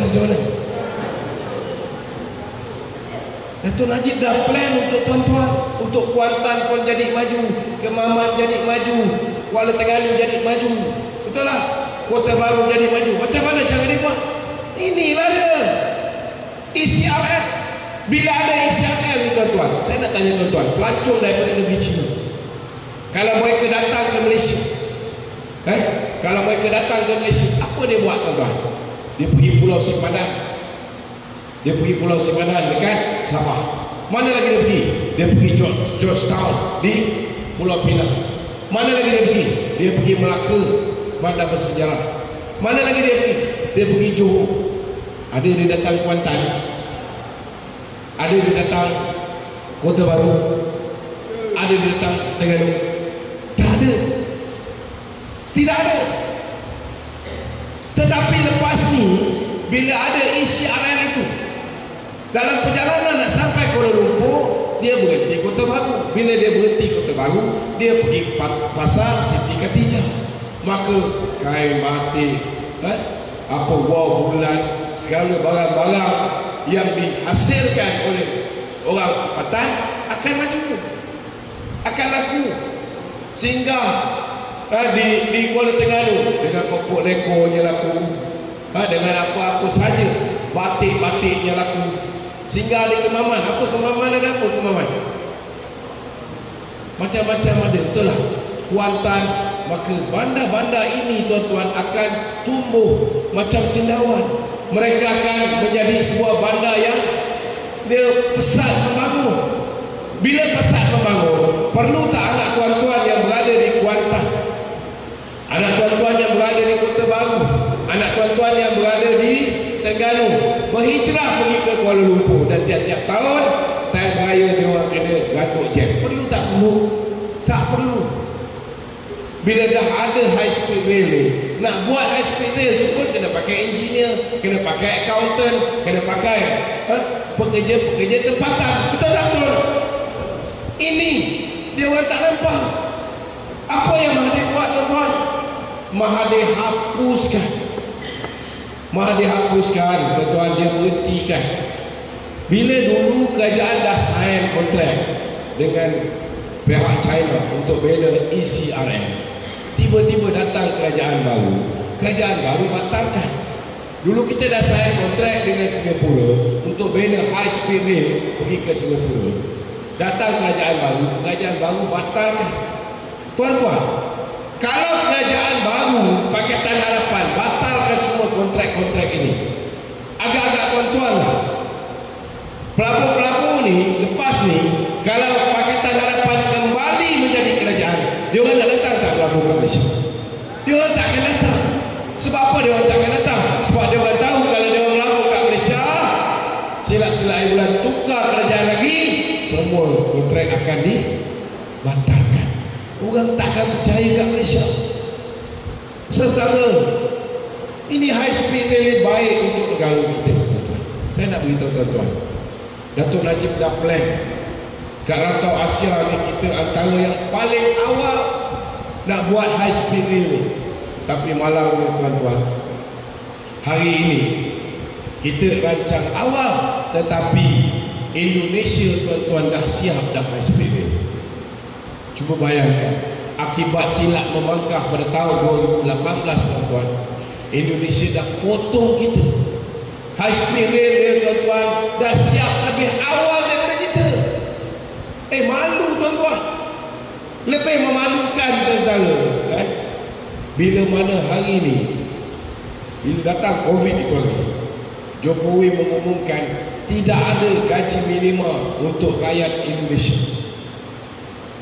macam mana? Datuk Najib dah plan untuk tuan-tuan, untuk Kuantan pun jadi maju, Kemaman jadi maju, Kuala Terengganu jadi maju, betul tak? Kota Baru jadi maju. Macam mana cara dia buat? Inilah dia ECRL. Bila ada ECRL ni tuan-tuan, saya nak tanya tuan-tuan, pelancong daripada negeri China, kalau mereka datang ke Malaysia, kalau mereka datang ke Malaysia, apa dia buat tuan-tuan? Dia pergi Pulau Simpadan, dekat Sabah. Mana lagi dia pergi? Dia pergi Georgetown di Pulau Pinang. Mana lagi dia pergi? Dia pergi Melaka, bandar bersejarah. Mana lagi dia pergi? Dia pergi Johor. Ada dia datang Kuantan? Ada dia datang Kota Baru? Ada dia datang Terengganu? Tak ada. Tidak ada. Tetapi lepas ni, bila ada ECRL itu, dalam perjalanan nak sampai Kuala Lumpur, dia berhenti Kota Baru. Bila dia berhenti Kota Baru, dia pergi pasar Siti Khatijah. Maka kain batik, apa wang bulan, segala barang-barang yang dihasilkan oleh orang Patan akan maju, akan laku. Sehingga di Kuala Terengganu dengan pokok lekornya laku, dengan apa-apa saja batik-batiknya laku. Sehingga di Kemaman, apa Kemaman ada apa Kemaman? macam-macam ada, betul lah. Kuantan, maka bandar-bandar ini tuan-tuan akan tumbuh macam cendawan. Mereka akan menjadi sebuah bandar yang dia pesat membangun. Bila pesat membangun, perlu tak anak tuan-tuan yang berada di Kuantan, anak tuan-tuan yang berada di Kota Baru, anak tuan-tuan yang berada di Terengganu berhijrah pergi ke Kuala Lumpur, dan tiap-tiap tahun time raya dia orang kena gaduh jam. Perlu tak perlu? Tak perlu. Bila dah ada high speed rail ni, nak buat high speed rail tu pun kena pakai engineer, kena pakai accountant, kena pakai pekerja-pekerja tempatan. Betul tak betul? Ini dia orang tak nampak. Apa yang Mahathir buat tuan-tuan? Mahathir hapuskan. Mahathir hapuskan tuan-tuan, dia berhentikan. Bila dulu kerajaan dah sign kontrak dengan pihak China untuk bina ECRM, tiba-tiba datang kerajaan baru batalkan. Dulu kita dah sign kontrak dengan Singapura untuk bina high speed rail pergi ke Singapura. Datang kerajaan baru batalkan. Tuan-tuan, kalau kerajaan baru Pakatan Harapan batalkan semua kontrak-kontrak ini, agak-agak tuan-tuan lah, pelabur-pelabur ni lepas ni, kalau Pakatan Harapan kembali menjadi kerajaan, dia orang nak datang tak pelabur ke Malaysia? Dia orang tak akan datang. Sebab apa dia orang tak akan datang? Sebab dia orang tahu kalau dia orang melabur kat Malaysia, silap-silap bulan tukar kerajaan lagi, semua kontrak akan dibatalkan. Orang tak akan percaya kat Malaysia. Saudara, ini high speed rail baik untuk negara kita, tuan-tuan. Saya nak beritahu tuan-tuan, Datuk Najib dah plan kat rantau Asia ni, kita antara yang paling awal nak buat high speed rail ni. Tapi malangnya tuan-tuan, hari ini kita rancang awal, tetapi Indonesia tuan-tuan dah siap dah high speed rail. Cuba bayangkan, akibat silap membangkah pada tahun 2018 tuan-tuan, Indonesia dah potong kita. High speed rail dia tuan-tuan dah siap lebih awal daripada kita. Malu tuan-tuan, lebih memalukan saudara, kan? Bila mana hari ni, bila datang Covid itu lagi, Jokowi mengumumkan tidak ada gaji minimum untuk rakyat Indonesia.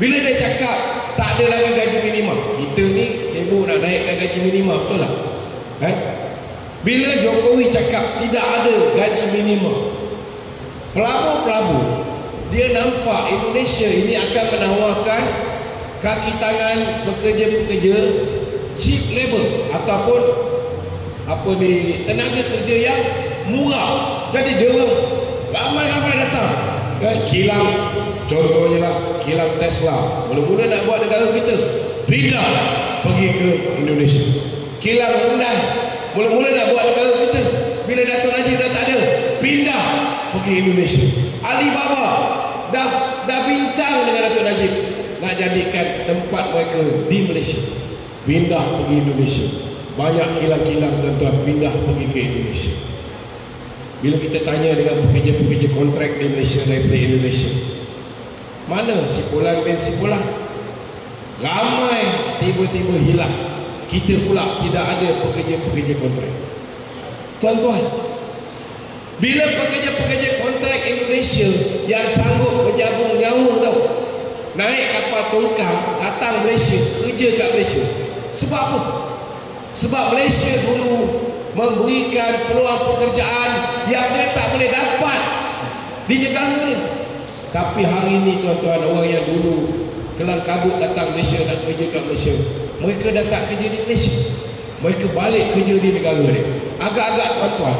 Bila dia cakap tak ada lagi gaji minimum, kita ni sibuk nak naikkan gaji minimum, betul lah, kan? Bila Jokowi cakap tidak ada gaji minimum, pelabur-pelabur dia nampak Indonesia ini akan menawarkan kaki tangan pekerja-pekerja cheap labor, ataupun tenaga kerja yang murah. Jadi dia orang ramai-ramai datang ke kilang, contohnya lah kilang Tesla, mula-mula nak buat negara kita, pindah pergi ke Indonesia. Kilang Hyundai, mula-mula nak buat negara kita, bila Datuk Najib dah tak ada, pindah pergi Indonesia. Alibaba dah bincang dengan Datuk Najib nak jadikan tempat mereka di Malaysia, pindah pergi Indonesia. Banyak kilang-kilang tuan-tuan pindah pergi ke Indonesia. Bila kita tanya dengan pekerja-pekerja kontrak di Malaysia daripada Indonesia, mana sipulan bin sipulan, ramai tiba-tiba hilang. Kita pula tidak ada pekerja-pekerja kontrak. Tuan-tuan, bila pekerja-pekerja kontrak Indonesia yang sanggup berjabung nyawa tau, naik kapal tongkang datang Malaysia, kerja kat Malaysia. Sebab apa? Sebab Malaysia dulu memberikan peluang pekerjaan yang dia tak boleh dapat di negara dia. Tapi hari ini tuan-tuan, orang yang dulu kelang kabut datang Malaysia nak kerja kat Malaysia, mereka dah tak kerja di Malaysia, mereka balik kerja di negara dia. Agak-agak tuan-tuan,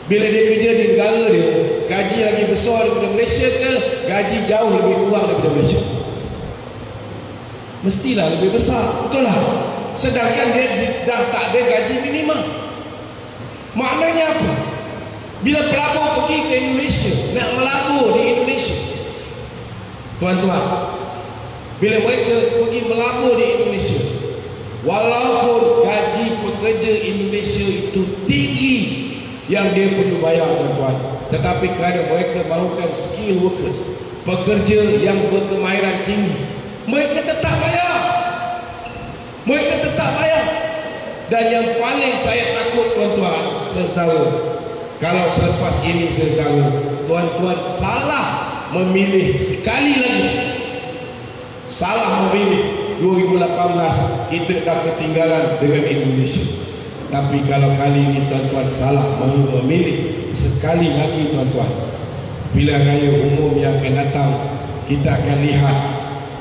bila dia kerja di negara dia, gaji lagi besar daripada Malaysia ke gaji jauh lebih kurang daripada Malaysia? Mestilah lebih besar, betul lah. Sedangkan dia dah tak ada gaji minimum. Maknanya apa? Bila pelabur pergi ke Indonesia, nak melabur di Indonesia, tuan-tuan, bila mereka pergi melabur di Indonesia, walaupun gaji pekerja Indonesia itu tinggi yang dia perlu bayar tuan-tuan, tetapi kerana mereka mahukan skill workers, pekerja yang berkemahiran tinggi, Mereka tetap bayar. Mereka tetap bayar. Dan yang paling saya takut tuan-tuan, saudara, kalau selepas ini saudara, tuan-tuan salah memilih sekali lagi. Salah memilih. 2018 kita dah ketinggalan dengan Indonesia. Tapi kalau kali ini tuan-tuan salah memilih sekali lagi tuan-tuan, pilihan raya umum yang akan datang, kita akan lihat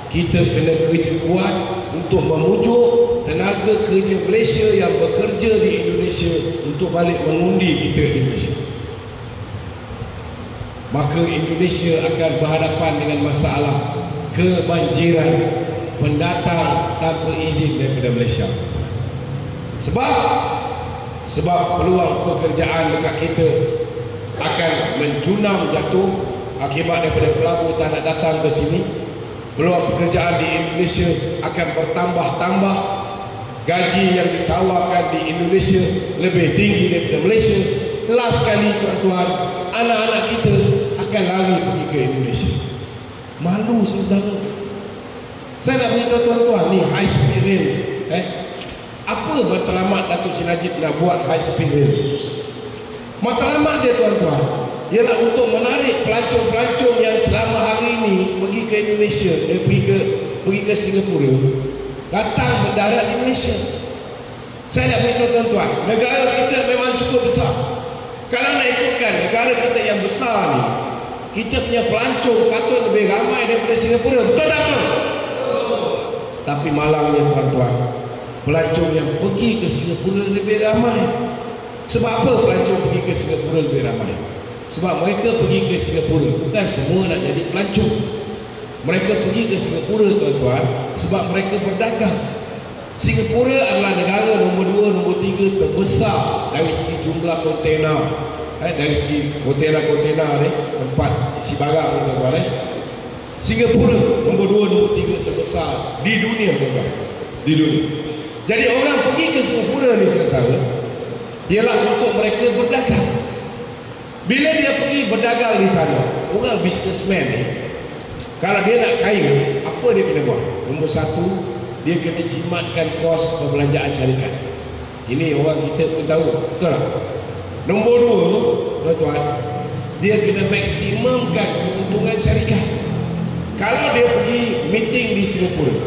kita kena kerja kuat untuk memujuk tenaga kerja Malaysia yang bekerja di Indonesia untuk balik mengundi kita di Malaysia. Maka Indonesia akan berhadapan dengan masalah kebanjiran pendatang tanpa izin daripada Malaysia. Sebab peluang pekerjaan dekat kita akan menjunam jatuh akibat daripada pelabur tak nak datang ke sini. Peluang pekerjaan di Indonesia akan bertambah-tambah. Gaji yang ditawarkan di Indonesia lebih tinggi daripada Malaysia. Last kali tuan-tuan, anak-anak kita akan lari pergi ke Indonesia. Malu saudara. Saya nak beritahu tuan-tuan ni high speed rail. Apa matlamat Datuk Seri Najib nak buat high speed rail? Matlamat dia tuan-tuan ialah untuk menarik pelancong-pelancong yang selama hari ini pergi ke Indonesia, pergi ke Singapura, datang mendarat di Malaysia. Saya nak beritahu tuan-tuan, negara kita memang cukup besar. Kalau nak ikutkan negara kita yang besar ni, kita punya pelancong patut lebih ramai daripada Singapura. Betul tak betul? Tapi malangnya tuan-tuan, pelancong yang pergi ke Singapura lebih ramai. Sebab apa pelancong pergi ke Singapura lebih ramai? Sebab mereka pergi ke Singapura bukan semua nak jadi pelancong. Mereka pergi ke Singapura tuan-tuan sebab mereka berdagang. Singapura adalah negara nombor 2, nombor 3 terbesar dari segi jumlah kontena. Dari segi kontena-kontena ni, tempat isi barang tuan-tuan. Singapura nombor 2, nombor 3 terbesar di dunia tuan-tuan. Di dunia. Jadi orang pergi ke Singapura ni saudara, ialah untuk mereka berdagang. Bila dia pergi berdagang di sana, orang businessman ni, kalau dia nak kaya, apa dia kena buat? Nombor 1, dia kena jimatkan kos perbelanjaan syarikat. Ini orang kita pun tahu, betul tak? Nombor 2, tuan-tuan, dia kena maksimumkan keuntungan syarikat. Kalau dia pergi meeting di Singapura,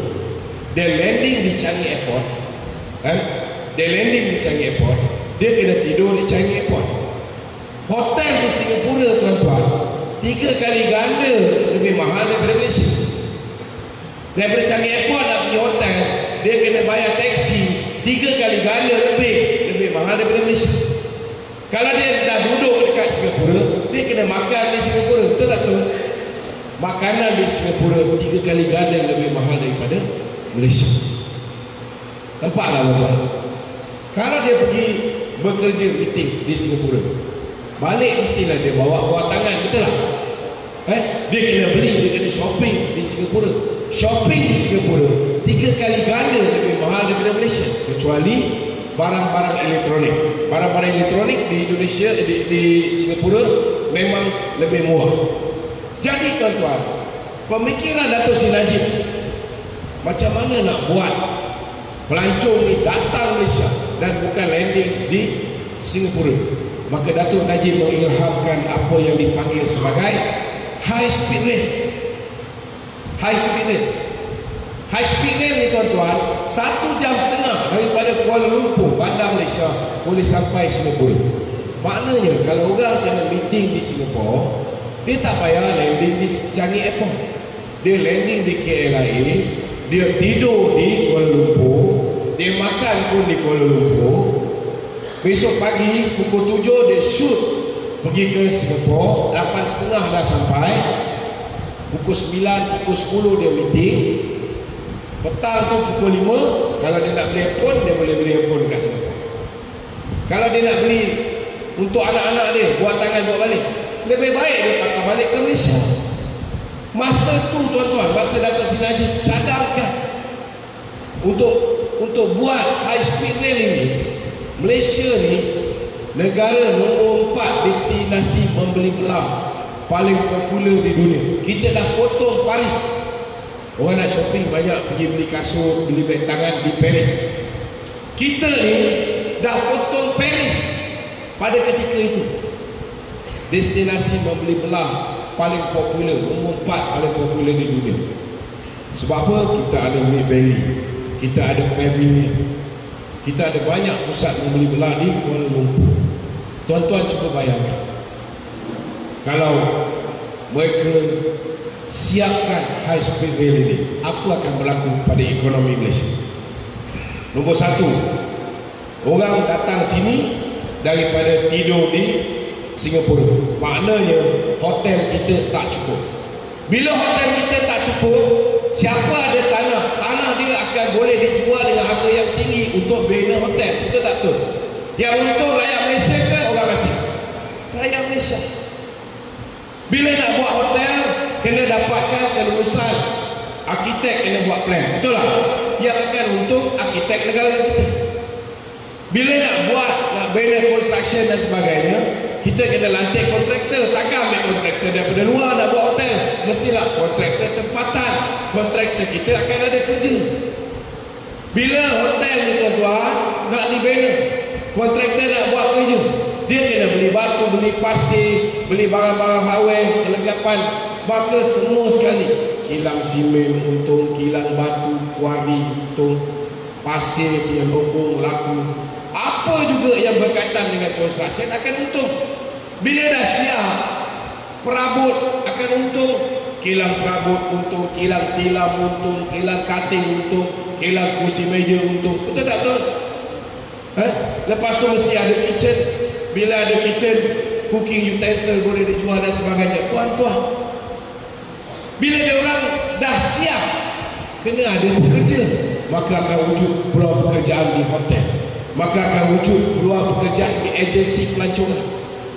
dia landing di Changi Airport, dia kena tidur di Changi Airport. Hotel di Singapura tuan-tuan 3 kali ganda lebih mahal daripada Malaysia. Daripada Changi Airport nak pergi hotel, dia kena bayar taksi 3 kali ganda lebih mahal daripada Malaysia. Kalau dia dah duduk dekat Singapura, dia kena makan di Singapura. Betul tak tu? Makanan di Singapura 3 kali ganda lebih mahal daripada Malaysia. Nampak tak tuan-tuan? Kalau dia pergi bekerja meeting di Singapura, balik mestilah dia bawa tangan, betul tak? Dia kena beli, dia kena shopping di Singapura. Shopping di Singapura 3 kali ganda lebih mahal daripada Malaysia. Kecuali barang-barang elektronik. Barang-barang elektronik di Indonesia, di Singapura memang lebih murah. Jadi tuan-tuan, pemikiran Datuk Seri Najib, macam mana nak buat pelancong ni datang Malaysia dan bukan landing di Singapura. Maka Datuk Najib mengilhamkan apa yang dipanggil sebagai high speed rail. High speed rail. High speed rail ni tuan-tuan 1,5 jam daripada Kuala Lumpur, bandar Malaysia, boleh sampai Singapura. Maknanya kalau orang kena meeting di Singapura, dia tak payah landing di Changi Airport. Dia landing di KLIA, dia tidur di Kuala Lumpur, dia makan pun di Kuala Lumpur. Besok pagi pukul 7 dia shoot pergi ke Singapura, 8.30 dah sampai. Pukul 9, pukul 10 dia meeting. Petang tu pukul 5, kalau dia nak beli handphone, dia boleh beli handphone dekat Singapura. Kalau dia nak beli untuk anak-anak dia, buat tangan buat balik, lebih baik dia pakai balik ke Malaysia. Masa tu tuan-tuan, masa Datuk Seri Najib cadangkan untuk buat high speed rail ini. Malaysia ni negara nombor 4 destinasi membeli belah paling popular di dunia. Kita dah potong Paris. Orang nak shopping banyak pergi beli kasut, beli beg tangan di Paris. Kita ni dah potong Paris pada ketika itu. Destinasi membeli belah paling popular, nombor 4 paling popular di dunia. Sebab apa? Kita ada Maybelline, kita ada Pavilion, kita ada banyak pusat membeli belah di Kuala Lumpur. Tuan-tuan cuba bayangkan, kalau mereka siapkan high speed rail ini, apa akan berlaku pada ekonomi Malaysia? Nombor 1, orang datang sini daripada tidur di Singapura. Maknanya hotel kita tak cukup. Bila hotel kita tak cukup, siapa ada tanah, tanah dia akan boleh dijual dengan harga yang tinggi untuk bina hotel. Betul tak betul? Yang untung rakyat Malaysia ke orang asing? Rakyat Malaysia. Bila nak buat hotel, kena dapatkan kelulusan arkitek, kena buat plan. Betul tak? Yang akan untung arkitek negara kita. Bila nak buat, nak bina construction dan sebagainya, kita kena lantik kontraktor. Takkan ambil kontraktor daripada luar nak buat hotel. Mestilah kontraktor tempatan. Kontraktor kita akan ada kerja. Bila hotel ni tuan-tuan nak dibina, kontraktor nak buat kerja, dia kena beli batu, beli pasir, beli barang-barang hardware, kelengkapan. Maka semua sekali, kilang simen untung, kilang batu, kuari untung, pasir yang hubung laku, apa juga yang berkaitan dengan construction akan untung. Bila dah siap, perabot akan untung, kilang perabot untung, kilang tilam untung, kilang kating untung, kilang kursi meja untung. Betul tak betul? Lepas tu mesti ada kitchen. Bila ada kitchen, cooking utensil boleh dijual dan sebagainya. Tuan-tuan, bila dia orang dah siap, kena ada pekerja, maka akan wujud peluang pekerjaan di hotel, maka akan wujud peluang pekerjaan di agensi pelancongan,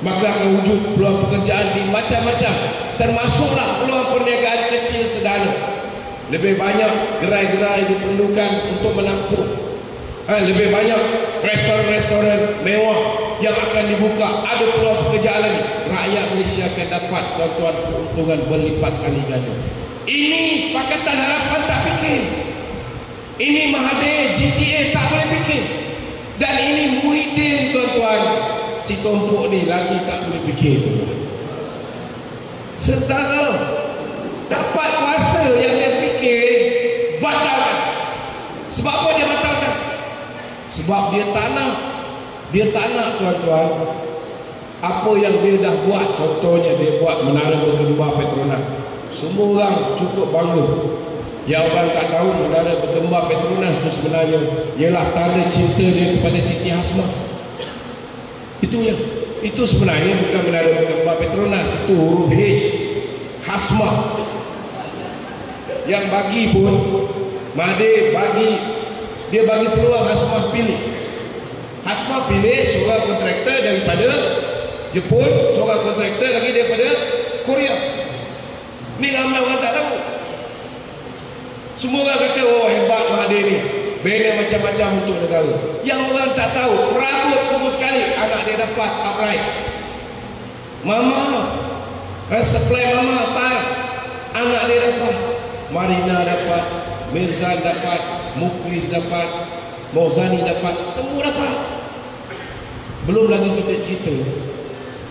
maka akan wujud peluang pekerjaan di macam-macam, termasuklah peluang perniagaan kecil sederhana. Lebih banyak gerai-gerai diperlukan untuk menampung, lebih banyak restoran-restoran mewah yang akan dibuka, ada peluang pekerjaan lagi. Rakyat Malaysia akan dapat tuan-tuan keuntungan berlipat kali ganda. Ini Pakatan Harapan tak fikir, ini Mahathir GTA tak boleh fikir, dan ini Muhyiddin tuan-tuan, si Tompok ni lagi tak boleh fikir. Saudara dapat kuasa yang dia fikir, batalkan. Sebab apa dia batalkan? Sebab dia tak nak tuan-tuan, apa yang dia dah buat. Contohnya dia buat menara berkembar Petronas. Semua orang cukup bangga. Yang orang tak tahu, menara berkembar Petronas itu sebenarnya ialah tanda cinta dia kepada Siti Hasmah. Itu sebenarnya bukan menara berkembar Petronas, itu huruf H, Hasmah. Yang bagi pun Mahathir dia bagi peluang Hasmah pilih. Hasmah pilih seorang kontraktor daripada Jepun, seorang kontraktor lagi daripada Korea. Ni ramai orang tak tahu. Semua orang kata, oh hebat Mahathir ni, bina macam-macam untuk negara. Yang orang tak tahu, perabot semua sekali anak dia dapat upright. Mama, supply mama tiles, anak dia dapat. Marina dapat, Mirzan dapat, Mukriz dapat, Mauzani dapat, semua dapat. Belum lagi kita cerita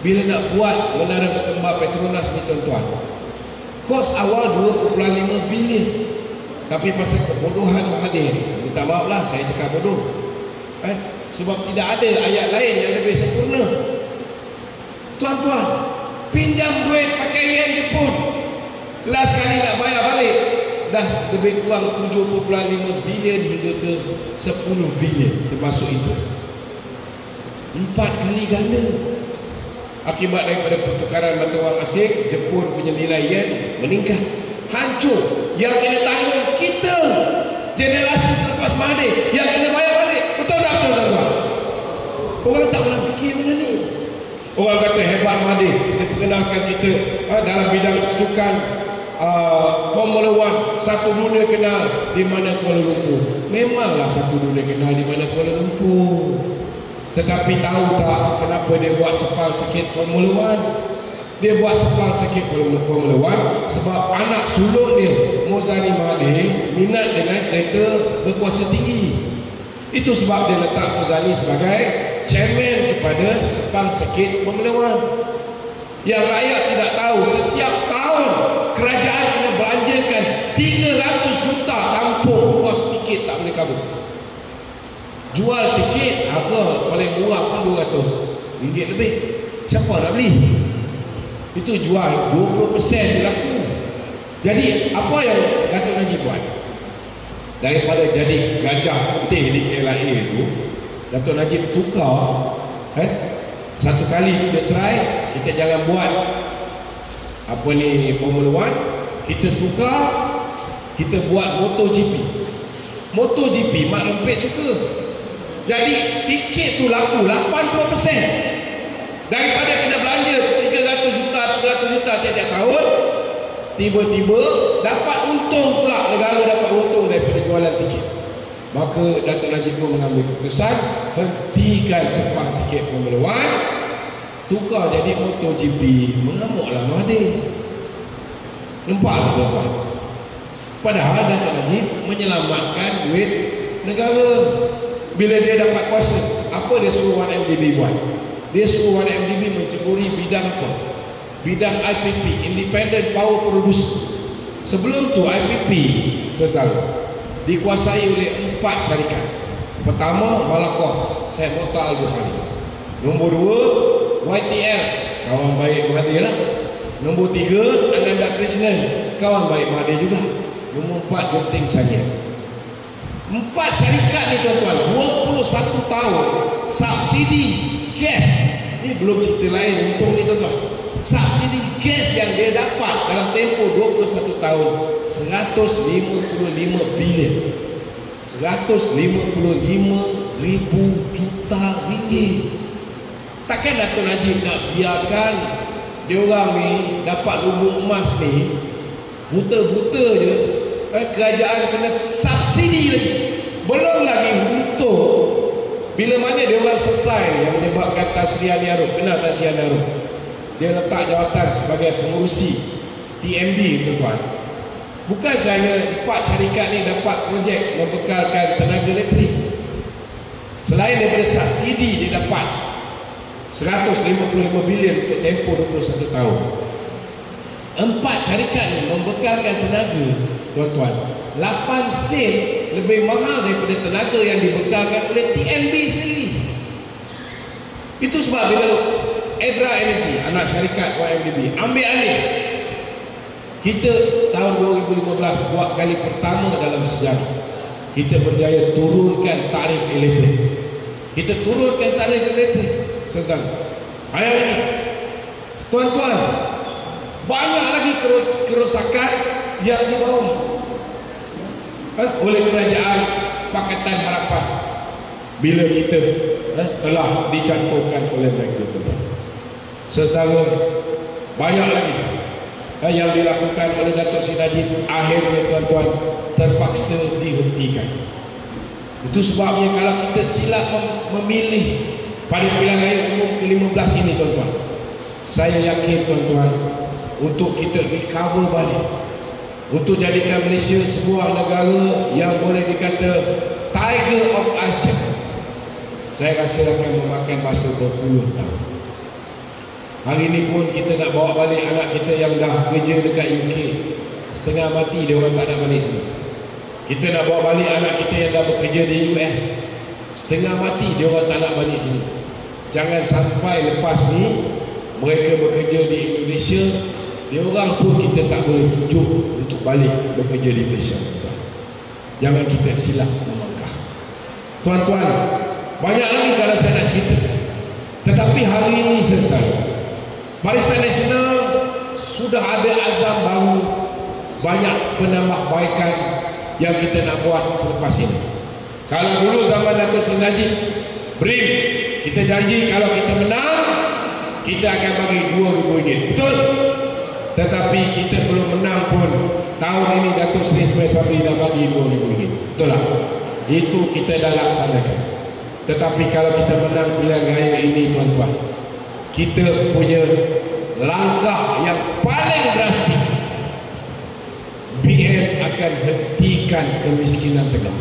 bila nak buat menara berkembar Petronas ni tuan-tuan, kos awal 2.5 bilion. Tapi pasal kebodohan Mahathir, minta maaf lah saya cakap bodoh, sebab tidak ada ayat lain yang lebih sempurna. Tuan-tuan, pinjam duit pakai yen Jepun, last kali nak bayar balik dah lebih kurang 7.5 bilion hingga ke 10 bilion termasuk interest. 4 kali ganda. Akibat daripada pertukaran mata wang asing, Jepun punya nilai yen meningkat, hancur. Yang kena tanggung kita, generasi selepas Mahathir, yang kena bayar balik. Betul tak betul tuan-tuan? Orang tak pernah fikir benda ni. Orang kata hebat Mahathir, dia perkenalkan kita dalam bidang sukan Formula 1, satu dunia kenal di mana Kuala Lumpur. Memanglah satu dunia kenal di mana Kuala Lumpur. Tetapi tahu tak kenapa dia buat sepang sikit Formula 1? Dia buat sepang sikit Formula 1 sebab anak sulung dia, Muzani Mahathir minat dengan kereta berkuasa tinggi. Itu sebab dia letak Muzani sebagai chairman kepada Sepang Circuit Formula 1. Yang rakyat tidak tahu, setiap tahun kerajaan kena belanjakan 300 juta tampung kos tiket tak boleh kabur. Jual tiket harga paling murah pun RM200 lebih. Siapa nak beli? Itu jual 20% laku. Jadi apa yang Datuk Najib buat? Daripada jadi gajah putih di KLIA itu, Datuk Najib tukar. Satu kali tu dia try, kita jangan buat apa ni Formula 1, kita tukar, kita buat MotoGP. MotoGP Mak Rempit suka. Jadi tiket tu laku 80%. Daripada kena belanja 300 juta tiap-tiap tahun, tiba-tiba dapat untung pula, negara dapat untung daripada jualan tiket. Maka Datuk Najib pun mengambil keputusan hentikan Sepang Circuit Formula 1, tukar jadi MotoGP. Mengamuklah Mahathir. Nampaklah tuan-tuan, padahal Datuk Najib menyelamatkan duit negara. Bila dia dapat kuasa, apa dia suruh 1MDB buat? Dia suruh 1MDB menceburi bidang apa? Bidang IPP, Independent Power Producer. Sebelum tu IPP, saudara, dikuasai oleh 4 syarikat. Pertama, Malakoff, Syed Mokhtar Al-Bukhari. Nombor 2, YTL, kawan baik Mahathir lah. Nombor 3, Ananda Krishnan, kawan baik Mahathir juga. Nombor 4, Genting Sanyal. 4 syarikat ni tuan-tuan, 21 tahun subsidi gas. Ni belum cerita lain untung ni tuan-tuan. Subsidi gas yang dia dapat dalam tempoh 21 tahun 155 bilion, 155 ribu juta ringgit. Takkan Datuk Najib nak biarkan diorang ni dapat lubung emas ni buta-buta je. Kerajaan kena subsidi lagi, belum lagi untung. Bila mana diorang supply ni yang menyebabkan Tasriah Niarup, kenal Tasriah Niarup, dia letak jawatan sebagai pengurusi TMB tuan-tuan. Bukan kerana 4 syarikat ni dapat projek membekalkan tenaga elektrik. Selain daripada subsidi dia dapat 155 bilion untuk tempoh 21 tahun. 4 syarikat ni membekalkan tenaga tuan-tuan 8 sen lebih mahal daripada tenaga yang dibekalkan oleh TNB sendiri. Itu sebab bila Edra Energy, anak syarikat YMDB, ambil alih, kita tahun 2015 buat kali pertama dalam sejarah kita berjaya turunkan tarif elektrik. Kita turunkan tarif elektrik sedang hari ini tuan-tuan, banyak lagi kerosakan yang dibawa oleh kerajaan Pakatan Harapan bila kita telah dijatuhkan oleh mereka tuan-tuan. Saudara, banyak lagi yang dilakukan oleh Datuk Seri Najib, akhirnya tuan-tuan terpaksa dihentikan. Itu sebabnya kalau kita silap memilih pada pilihan raya umum ke-15 ini tuan-tuan, saya yakin tuan-tuan, untuk kita recover balik, untuk jadikan Malaysia sebuah negara yang boleh dikata Tiger of Asia, saya rasa akan memakan masa berpuluh tahun. Hari ini pun kita nak bawa balik anak kita yang dah kerja dekat UK, setengah mati dia orang tak nak balik sini. Kita nak bawa balik anak kita yang dah bekerja di US, setengah mati dia orang tak nak balik sini. Jangan sampai lepas ni mereka bekerja di Indonesia, dia orang pun kita tak boleh tunjuk untuk balik bekerja di Malaysia. Jangan kita silap melangkah. Tuan-tuan, banyak lagi kalau saya nak cerita, tetapi hari ini saya Barisan Nasional sudah ada azam baru, banyak penambahbaikan yang kita nak buat selepas ini. Kalau dulu zaman Datuk Seri Najib, BRIM, kita janji kalau kita menang kita akan bagi RM2,000, betul? Tetapi kita belum menang pun, tahun ini Datuk Seri Ismail Sabri dah bagi RM2,000, betul lah? Itu kita dah laksanakan. Tetapi kalau kita menang pilihan raya ini tuan-tuan, kita punya langkah yang paling drastik, BN akan hentikan kemiskinan Tegal.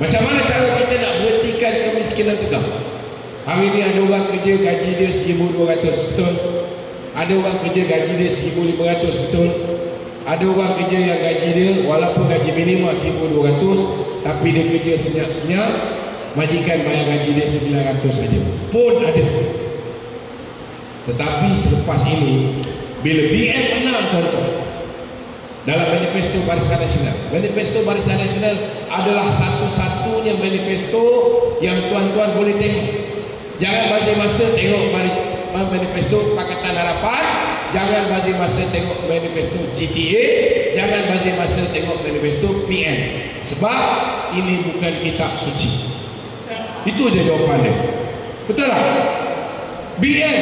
Macam mana cara kita nak berhentikan kemiskinan Tegal? Hari ni ada orang kerja gaji dia 1,200, betul? Ada orang kerja gaji dia 1,500, betul? Ada orang kerja yang gaji dia walaupun gaji minimum 1,200, tapi dia kerja senyap-senyap, majikan bayar gaji dia 900 saja. Pun ada. Tetapi selepas ini, bila BN menang, tuan-tuan, dalam manifesto Barisan Nasional, manifesto Barisan Nasional adalah satu-satunya manifesto yang tuan-tuan boleh tengok. Jangan bagi masa tengok manifesto Pakatan Harapan, jangan bagi masa tengok manifesto GTA, jangan bagi masa tengok manifesto PN, sebab ini bukan kitab suci. Itu je jawapannya. Betul tak? BN,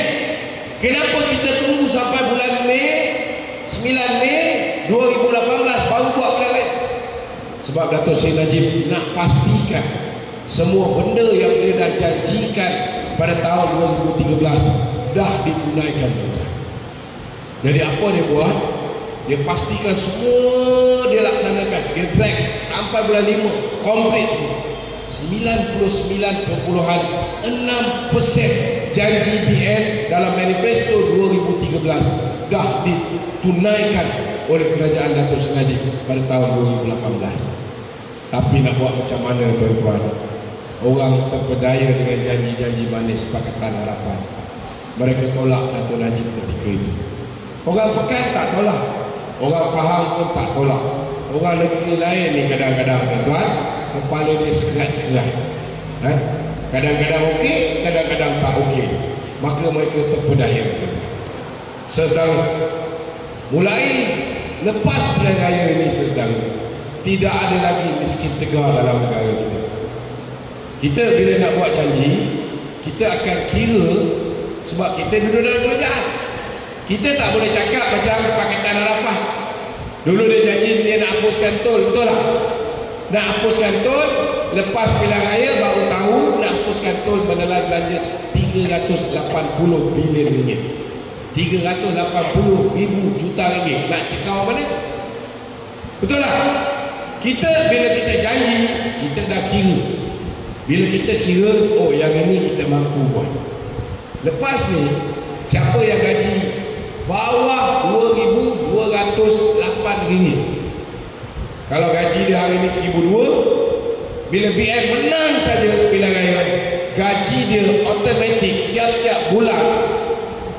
kenapa kita tunggu sampai bulan Mei, 9 Mei 2018 baru buat pilihan raya? Sebab Dato' Seri Najib nak pastikan semua benda yang dia dah janjikan pada tahun 2013 dah ditunaikan. Jadi apa dia buat? Dia pastikan semua dia laksanakan. Dia drag sampai bulan 5 komplit semua. 99.6% janji BN dalam manifesto 2013 dah ditunaikan oleh kerajaan Dato' Seri Najib pada tahun 2018. Tapi nak buat macam mana, tuan-tuan? Orang terpedaya dengan janji-janji manis Pakatan Harapan. Mereka tolak Dato' Najib ketika itu. Orang Pekan tak tolak, orang Pahang pun tak tolak. Orang negeri lain ni kadang-kadang, tuan-tuan, kepala dia segerat-segerat. Kadang-kadang okey, kadang-kadang tak okey. Maka mereka terpedaya. Saudara, mulai lepas pilihan raya ini, saudara, tidak ada lagi miskin Tegal dalam negara kita. Kita bila nak buat janji, kita akan kira sebab kita duduk dalam kerajaan. Kita tak boleh cakap macam Pakatan Harapan. Dulu dia janji dia nak hapuskan tol, betul tak? Nak hapuskan tol, lepas pilihan raya baru tahu nak hapuskan tol menelan belanja 380 bilion ringgit. 380 ribu juta ringgit. Nak cekau mana? Betul tak? Kita bila kita janji, kita dah kira. Bila kita kira, oh yang ini kita mampu buat. Lepas ni, siapa yang gaji bawah 2,208 ringgit, kalau gaji dia hari ni 1,200, bila BN menang saja pilihan raya, gaji dia automatik tiap-tiap bulan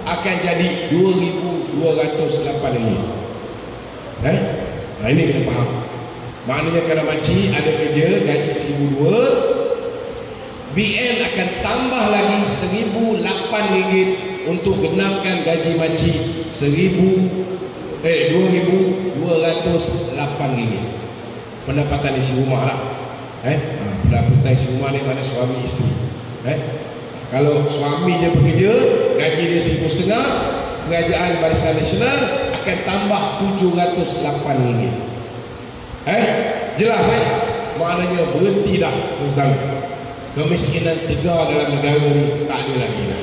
akan jadi 2,208 ringgit. Nah ini kena faham. Maknanya kalau makcik ada kerja gaji 1,200, BN akan tambah lagi 1,008 ringgit untuk genapkan gaji makcik 2,208 ringgit. Pendapatan isi rumah lah. Pendapatan isi rumah ni mana suami isteri. Kalau suami je bekerja, gaji dia 1,500, kerajaan Barisan Nasional akan tambah 708 ringgit. Jelas maknanya berhenti dah, saudara. Kemiskinan Tegal dalam negara ni tak ada lagi dah.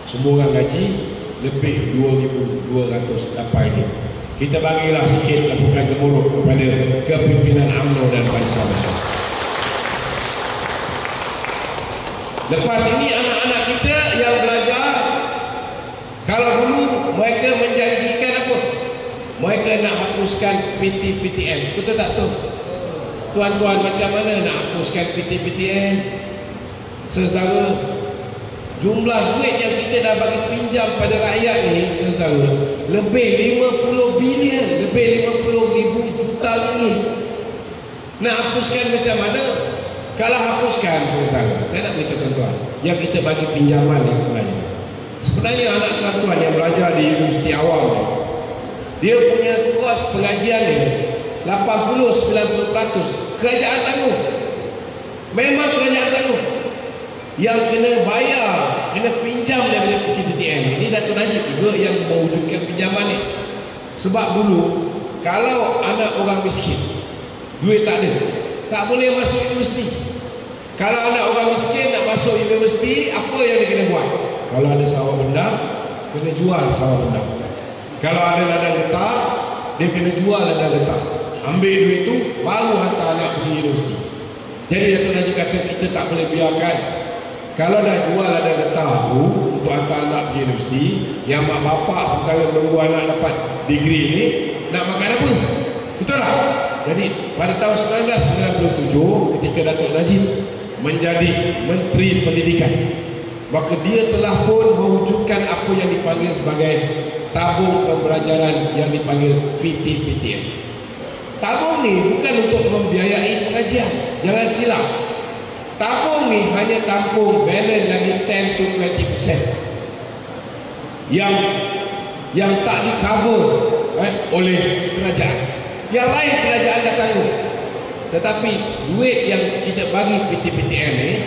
Semua orang gaji lebih 2,208 ringgit. Kita bagilah sikit lapukan gemuruh kepada kepimpinan UMNO dan Barisan Nasional. Lepas ini anak-anak kita yang belajar, kalau dulu mereka menjanjikan apa? Mereka nak hapuskan PT-PTN. Betul tak tu? Tuan-tuan, macam mana nak hapuskan PT-PTN? Saudara, jumlah duit yang kita dah bagi pinjam pada rakyat ni, saudara, lebih 50 bilion, lebih 50 ribu juta ringgit. Nak hapuskan macam mana? Kalau hapuskan, saudara, saya nak beritahu tuan-tuan, yang kita bagi pinjaman ni sebenarnya anak tuan-tuan yang belajar di universiti awam ni, dia punya kos pengajian ni 80-90% kerajaan tanggung. Memang kerajaan tanggung. Yang kena bayar, kena pinjam daripada PT-PTN. Ini Dato' Najib juga yang mewujudkan pinjaman ni. Sebab dulu, kalau anak orang miskin, duit tak ada, tak boleh masuk universiti. Kalau anak orang miskin nak masuk universiti, apa yang dia kena buat? Kalau ada sawah bendang, kena jual sawah bendang. Kalau ada ladang getah, dia kena jual ladang getah. ambil duit tu, baru hantar anak pergi universiti. Jadi Datuk Najib kata kita tak boleh biarkan. Kalau dah jual ada getah tu untuk hantar anak pergi universiti, yang mak bapak sementara menunggu anak dapat degree ni, nak makan apa? Betul tak? Jadi pada tahun 1997 ketika Datuk Najib menjadi Menteri Pendidikan, maka dia telah pun mewujudkan apa yang dipanggil sebagai tabung pembelajaran yang dipanggil PTPTN. Tabung ni bukan untuk membiayai pengajian, jangan silap. Tabung ni hanya tampung balance lagi 10 to 20% yang tak di cover oleh kerajaan. Yang lain kerajaan dah tanggung. Tetapi duit yang kita bagi PTPTN ni,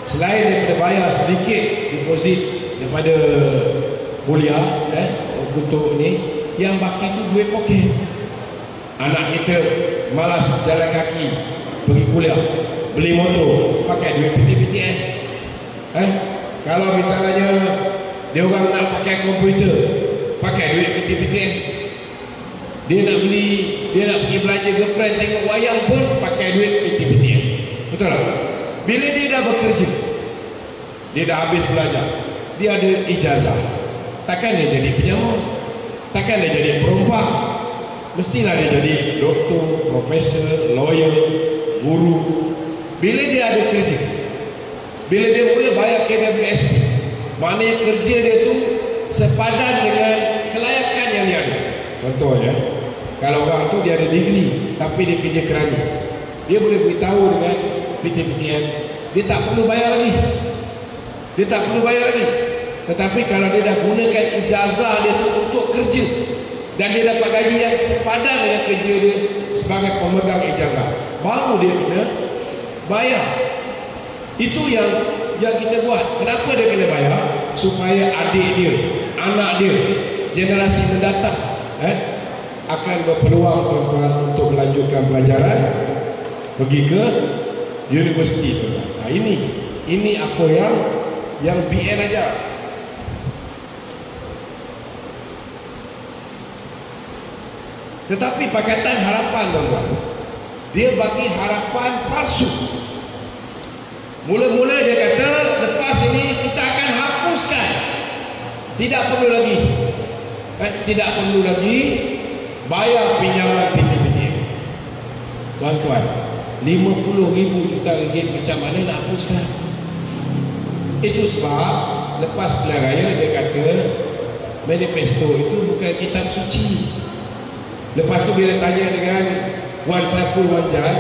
selain daripada bayar sedikit deposit daripada kuliah untuk ni, yang baki tu duit poket. Anak kita malas jalan kaki pergi kuliah, beli motor pakai duit PTPTN. Kalau misalnya dia orang nak pakai komputer, pakai duit PTPTN. Dia nak pergi belanja girlfriend tengok wayang pun pakai duit PTPTN. Betul tak? Bila dia dah bekerja, dia dah habis belajar, dia ada ijazah, takkan dia jadi penyamun, takkan dia jadi perompak. Mestilah dia jadi doktor, profesor, lawyer, guru. Bila dia ada kerja, bila dia mula bayar KWSP, maknanya kerja dia tu sepadan dengan kelayakan yang dia ada. Contohnya, kalau orang tu dia ada degree tapi dia kerja kerani, dia boleh beritahu dengan PTPTN, dia tak perlu bayar lagi. Dia tak perlu bayar lagi. Tetapi kalau dia dah gunakan ijazah dia tu untuk kerja, dan dia dapat gaji yang sepadan dengan kerja dia sebagai pemegang ijazah, baru dia kena bayar. Itu yang kita buat. Kenapa dia kena bayar? Supaya adik dia, anak dia, generasi mendatang akan berpeluang tuan-tuan untuk melanjutkan pelajaran, pergi ke universiti tuan-tuan. Nah, ini apa yang BN aja. Tetapi Pakatan Harapan tuan-tuan, dia bagi harapan palsu. Mula-mula dia kata lepas ini kita akan hapuskan, tidak perlu lagi bayar pinjaman PTPTN. Tuan-tuan, 50,000 juta ringgit macam mana nak hapuskan? Itu sebab lepas pilihan raya dia kata manifesto itu bukan kitab suci. Lepas tu bila tanya dengan Wan Saiful Wanjan,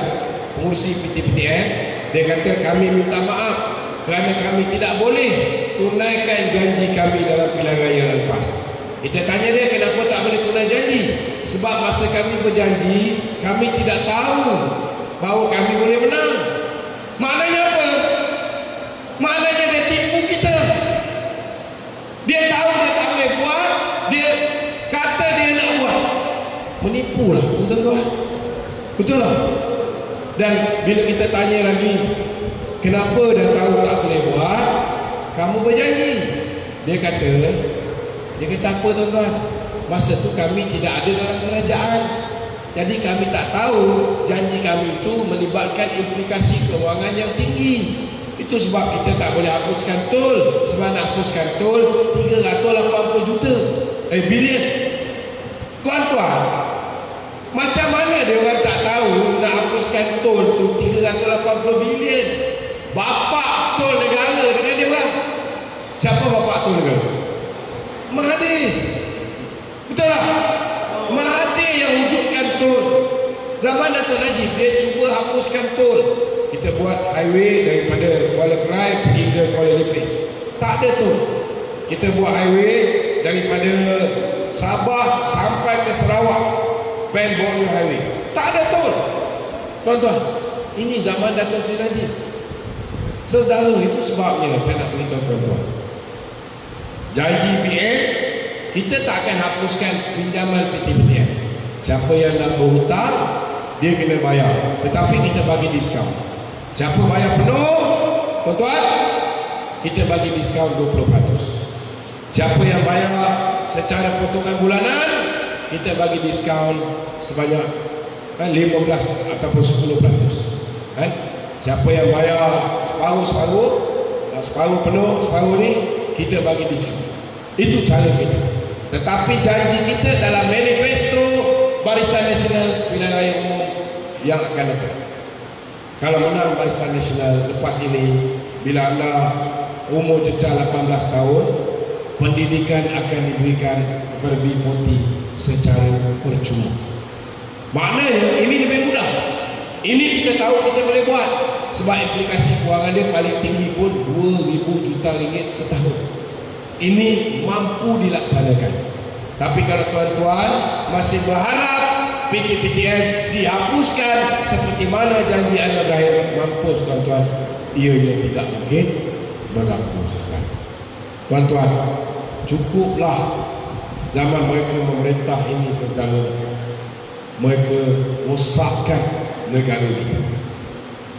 pengurusi PTPTN, dia kata kami minta maaf kerana kami tidak boleh tunaikan janji kami dalam pilihan raya lepas. Kita tanya dia kenapa tak boleh tunai janji. Sebab masa kami berjanji, kami tidak tahu bahawa kami boleh menang. Maknanya apa? Maknanya dia tipu kita. Dia tahu dia tak boleh buat, dia kata dia nak buat. Menipu lah tu tuan-tuan. Betul lah. Dan bila kita tanya lagi, kenapa dah tahu tak boleh buat, kamu berjanji? Dia kata apa tuan-tuan? Masa tu kami tidak ada dalam kerajaan, jadi kami tak tahu janji kami itu melibatkan implikasi keuangan yang tinggi. Itu sebab kita tak boleh hapuskan tol. Sebab nak hapuskan tol 380 juta bilion. Tuan-tuan, macam mana dia orang tak tahu nak hapuskan tol tu 380 bilion? Bapak tol negara dengan dia orang. Siapa bapak tol negara? Mahathir. Betul tak? Mahathir yang wujudkan tol. Zaman Datuk Najib dia cuba hapuskan tol. Kita buat highway daripada Kuala Krai pergi ke Kuala Lipis, tak ada tol. Kita buat highway daripada Sabah sampai ke Sarawak, Pen Borneo Highway, tak ada tol. Tuan-tuan, ini zaman Datuk Seri Najib. Saudara, itu sebabnya saya nak beritahu tuan-tuan, janji BN, kita tak akan hapuskan pinjaman PTPTN. Siapa yang nak berhutang, dia kena bayar, tetapi kita bagi diskaun. Siapa bayar penuh, tuan-tuan, kita bagi diskaun 20%. Siapa yang bayar secara potongan bulanan, kita bagi diskaun sebanyak kan 15 ataupun 10%, kan? Siapa yang bayar separuh-separuh, separuh penuh, separuh ni kita bagi diskaun. Itu cara kita. Tetapi janji kita dalam manifesto Barisan Nasional Pilihan Raya Umum yang akan datang. Kalau menang Barisan Nasional lepas ini, bila anda umur cecah 18 tahun, pendidikan akan diberikan kepada B40 secara percuma. Maknanya ini lebih mudah. Ini kita tahu kita boleh buat, sebab implikasi kewangan dia paling tinggi pun 2,000 juta ringgit setahun. Ini mampu dilaksanakan. Tapi kalau tuan-tuan masih berharap PKPTN dihapuskan seperti mana janji anda berakhir, mampus tuan-tuan, ianya tidak mungkin berlaku sesat. Tuan-tuan, cukuplah zaman mereka memerintah ini saudara. Mereka rosakkan negara kita.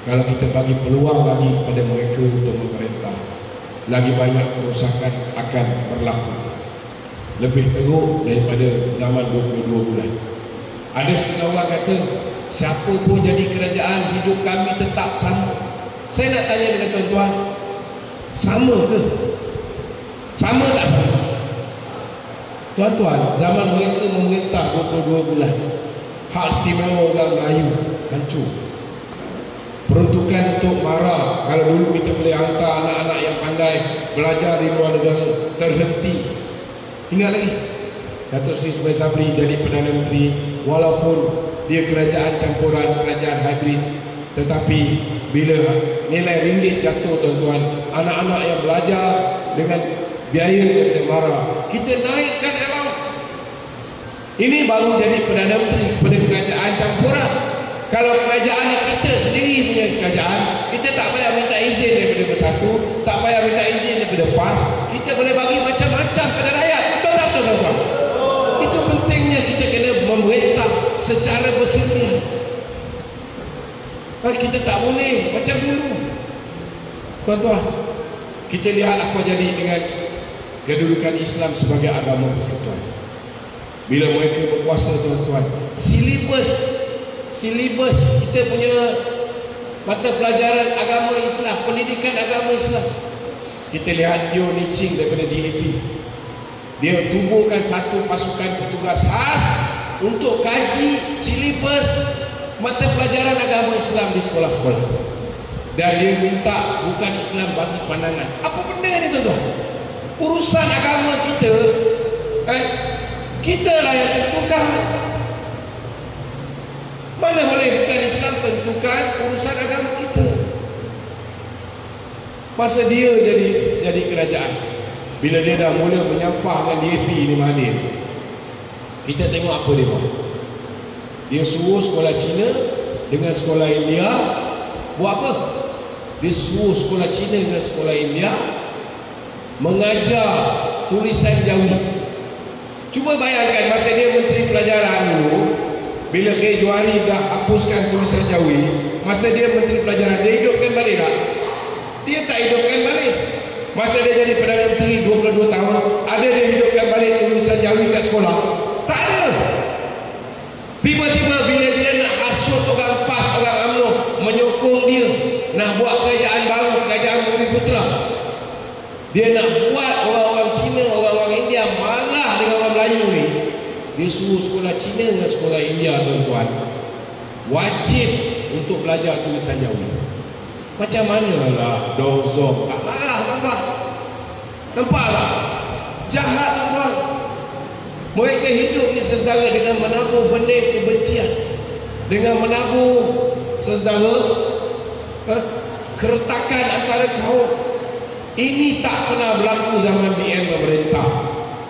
Kalau kita bagi peluang lagi pada mereka untuk memerintah, lagi banyak kerosakan akan berlaku, lebih teruk daripada zaman 22 bulan. Ada setengah orang kata, siapa pun jadi kerajaan, hidup kami tetap sama. Saya nak tanya dengan tuan-tuan, sama ke? Sama tak sama? Tuan-tuan, zaman mereka memerintah 22 bulan, hak istimewa orang Melayu hancur. Peruntukan untuk MARA, kalau dulu kita boleh hantar anak-anak yang pandai belajar di luar negara, terhenti. Ingat lagi, Datuk Seri Ismail Sabri jadi Perdana Menteri, walaupun dia kerajaan campuran, kerajaan hybrid, tetapi bila nilai ringgit jatuh tuan-tuan, anak-anak yang belajar dengan biaya daripada MARA, kita naikkan allowance. Ini baru jadi Perdana Menteri kepada kerajaan campuran. Kalau kerajaan kita sendiri punya kerajaan, kita tak payah minta izin daripada Bersatu, tak payah minta izin daripada PAS, kita boleh bagi macam-macam pada rakyat. Betul tak tuan-tuan? Itu pentingnya kita kena memerintah secara bersedia. Kita tak boleh macam dulu. Tuan-tuan, kita lihat apa jadi dengan kedudukan Islam sebagai agama persekutuan. Bila mereka berkuasa tuan-tuan, silibus kita punya mata pelajaran agama Islam, pendidikan agama Islam, kita lihat Teo Nicing daripada DAP, dia tubuhkan satu pasukan petugas khas untuk kaji silibus mata pelajaran agama Islam di sekolah-sekolah, dan dia minta bukan Islam bagi pandangan. Apa benda ni tuan-tuan? Urusan agama kita, kita lah yang tentukan. Mana boleh bukan Islam tentukan urusan agama kita. Masa dia jadi kerajaan, bila dia dah mula menyampah dengan DAP ni Mahathir, kita tengok apa dia buat. Dia suruh sekolah Cina dengan sekolah India buat apa? Dia suruh sekolah Cina dengan sekolah India mengajar tulisan Jawi. Cuba bayangkan masa dia Menteri Pelajaran dulu, bila K. Johari dah hapuskan tulisan Jawi, masa dia Menteri Pelajaran, dia hidupkan balik tak? Dia tak hidupkan balik. Masa dia jadi Perdana Menteri 22 tahun, ada dia hidupkan balik tulisan Jawi kat sekolah? Tak ada. Tiba-tiba bila dia nak hasut orang PAS, orang UMNO menyokong dia nak buat kerajaan baru, kerajaan Bumiputera, dia nak buat orang-orang Cina, orang-orang India marah dengan orang Melayu ni, dia suruh sekolah Cina dengan sekolah India tuan-tuan wajib untuk belajar tulisan Jawi. Macam manalah Dozong tak marah tuan-tuan? Nampak tak? Jahat tuan-tuan. Mereka hidup ni saudara dengan menabur benih kebencian, dengan menabur saudara keretakan antara kaum. Ini tak pernah berlaku zaman BN memerintah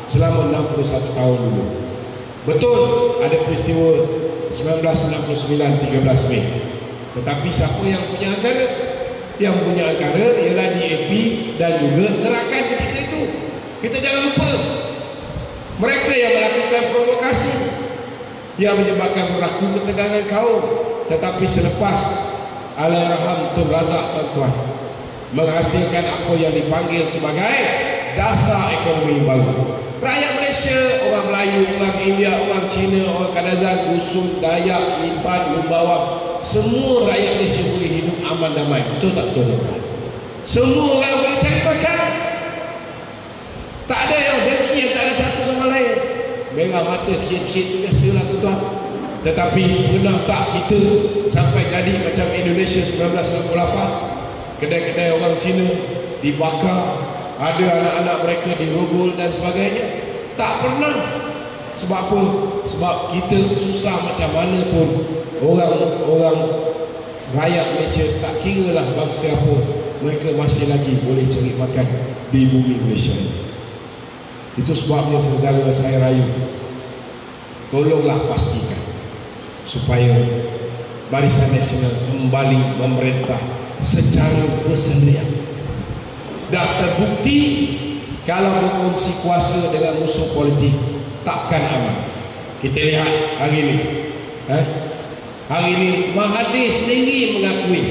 selama 61 tahun dulu. Betul ada peristiwa 1969 13 Mei. Tetapi siapa yang punya angkara? Yang punya angkara ialah DAP dan juga gerakan ketika itu. Kita jangan lupa, mereka yang melakukan provokasi yang menyebabkan berlaku ketegangan kaum. Tetapi selepas Allahyarham Tun Razak tuan-tuan menghasilkan apa yang dipanggil sebagai dasar ekonomi baru, Rakyat Malaysia, orang Melayu, orang India, orang Cina, orang Kadazan, Dusun, Dayak, Iban, Lumbawang, semua rakyat Malaysia boleh hidup aman damai. Betul tak betul, tuan-tuan? Semua orang boleh cari makan. Tak ada yang dengki yang tak ada satu sama lain. Merah mata sikit-sikit tu biasalah, tuan-tuan. Tetapi pernah tak kita sampai jadi macam Indonesia 1998? Kedai-kedai orang Cina dibakar, ada anak-anak mereka dirogol dan sebagainya. Tak pernah. Sebab apa? Sebab kita susah macam mana pun, orang rakyat Malaysia, tak kira lah bangsa apa, mereka masih lagi boleh cari makan di bumi Malaysia. Itu sebabnya saudara saya rayu, tolonglah pastikan supaya Barisan Nasional kembali memerintah secara bersendirian. Dah terbukti kalau berkongsi kuasa dengan musuh politik takkan aman. Kita lihat hari ini, hari ini Mahathir sendiri mengakui,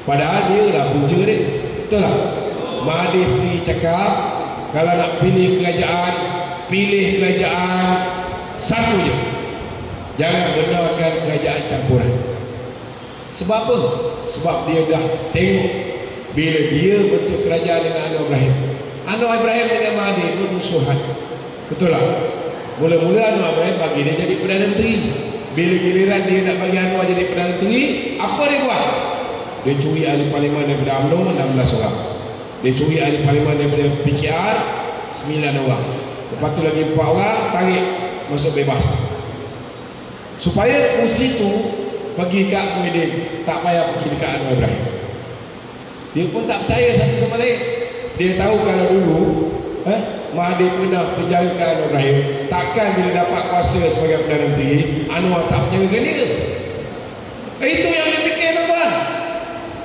padahal dia lah punca dia, betul tak? Mahathir sendiri cakap kalau nak pilih kerajaan satu je, jangan benarkan kerajaan campuran. Sebab apa? Sebab dia dah tengok bila dia bentuk kerajaan dengan Anwar Ibrahim dengan Mahathir bermusuhan, betul tak? Mula-mula Anwar Ibrahim bagi dia jadi Perdana Menteri. Bila giliran dia nak bagi Anwar jadi Perdana Menteri, apa dia buat? Dia curi ahli parlimen daripada UMNO 16 orang. Dia curi ahli parlimen daripada PKR 9 orang. Lepas tu lagi 4 orang tarik masuk bebas. Supaya kursi tu pergi kat Muhyiddin, tak payah pergi dekat Anwar Ibrahim. Dia pun tak percaya satu sama lain. Dia tahu kalau dulu Mahathir pernah penjarakan Anwar Ibrahim, takkan bila dapat kuasa sebagai Perdana Menteri Anwar tak penjarakan dia. Itu yang dia fikir, tuan-tuan.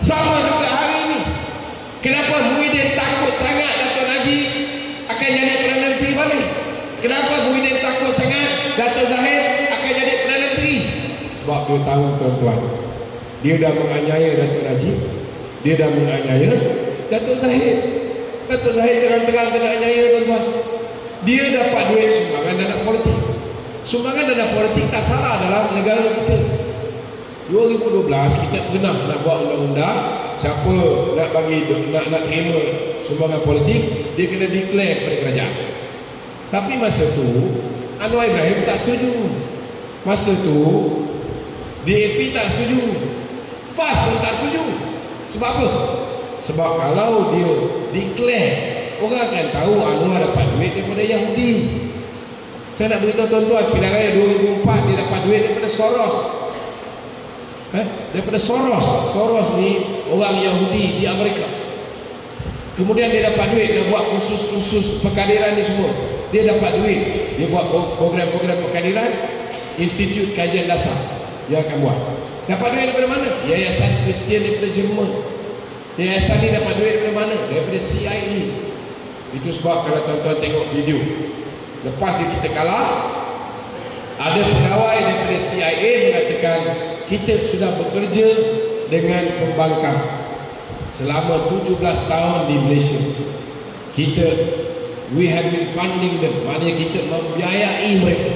Sama juga hari ini. Kenapa Muhyiddin takut sangat Dato' Najib akan jadi Perdana Menteri balik? Kenapa Muhyiddin takut sangat Dato' Zahid akan jadi Perdana Menteri? Sebab dia tahu, tuan-tuan, dia dah menganiaya Dato' Najib, dia dah menganiaya Dato' Zahid. Dato' Zahid terang-terang kena aniaya, tuan-tuan. Dia dapat duit sumbangan dana politik. Sumbangan dana politik tak salah dalam negara kita. 2012 kita pernah nak buat undang-undang, siapa nak bagi nak terima sumbangan politik, dia kena declare kepada kerajaan. Tapi masa tu Anwar Ibrahim tak setuju. Masa tu DAP tak setuju, PAS pun tak setuju. Sebab apa? Sebab kalau dia declare, orang akan tahu Anwar dapat duit daripada Yahudi. Saya nak beritahu tuan-tuan, pilihan raya 2004 dia dapat duit daripada Soros. Daripada Soros. Soros ni orang Yahudi di Amerika. Kemudian dia dapat duit, dia buat kursus-kursus pekadiran ni semua. Dia dapat duit, dia buat program-program pekadiran, Institut Kajian Dasar dia akan buat. Dapat duit daripada mana? Yayasan Kristian daripada Jerman. Yayasan ni dapat duit daripada mana? Daripada CIA. Itu sebab kalau tuan-tuan tengok video lepas kita kalah, ada pegawai daripada CIA mengatakan kita sudah bekerja dengan pembangkang selama 17 tahun di Malaysia. We have been funding them, maknanya kita membiayai mereka,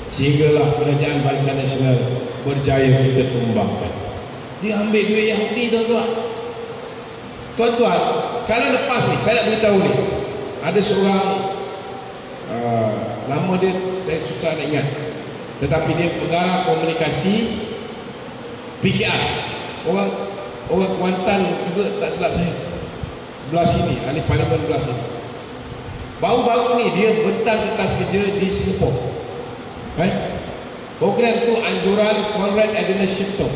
sehinggalah kerajaan Barisan Nasional berjaya kita tumbangkan. Dia ambil duit Yahudi, tuan-tuan. Tuan-tuan, kalau lepas ni, saya nak beritahu ni, ada seorang nama dia saya susah nak ingat, tetapi dia pengarah komunikasi PKR, orang Kuantan juga tak silap saya, sebelah sini, ahli parlimen sebelah sini. Baru-baru ni dia bentang kertas kerja di Singapura. Program tu anjuran Konrad Adenauer.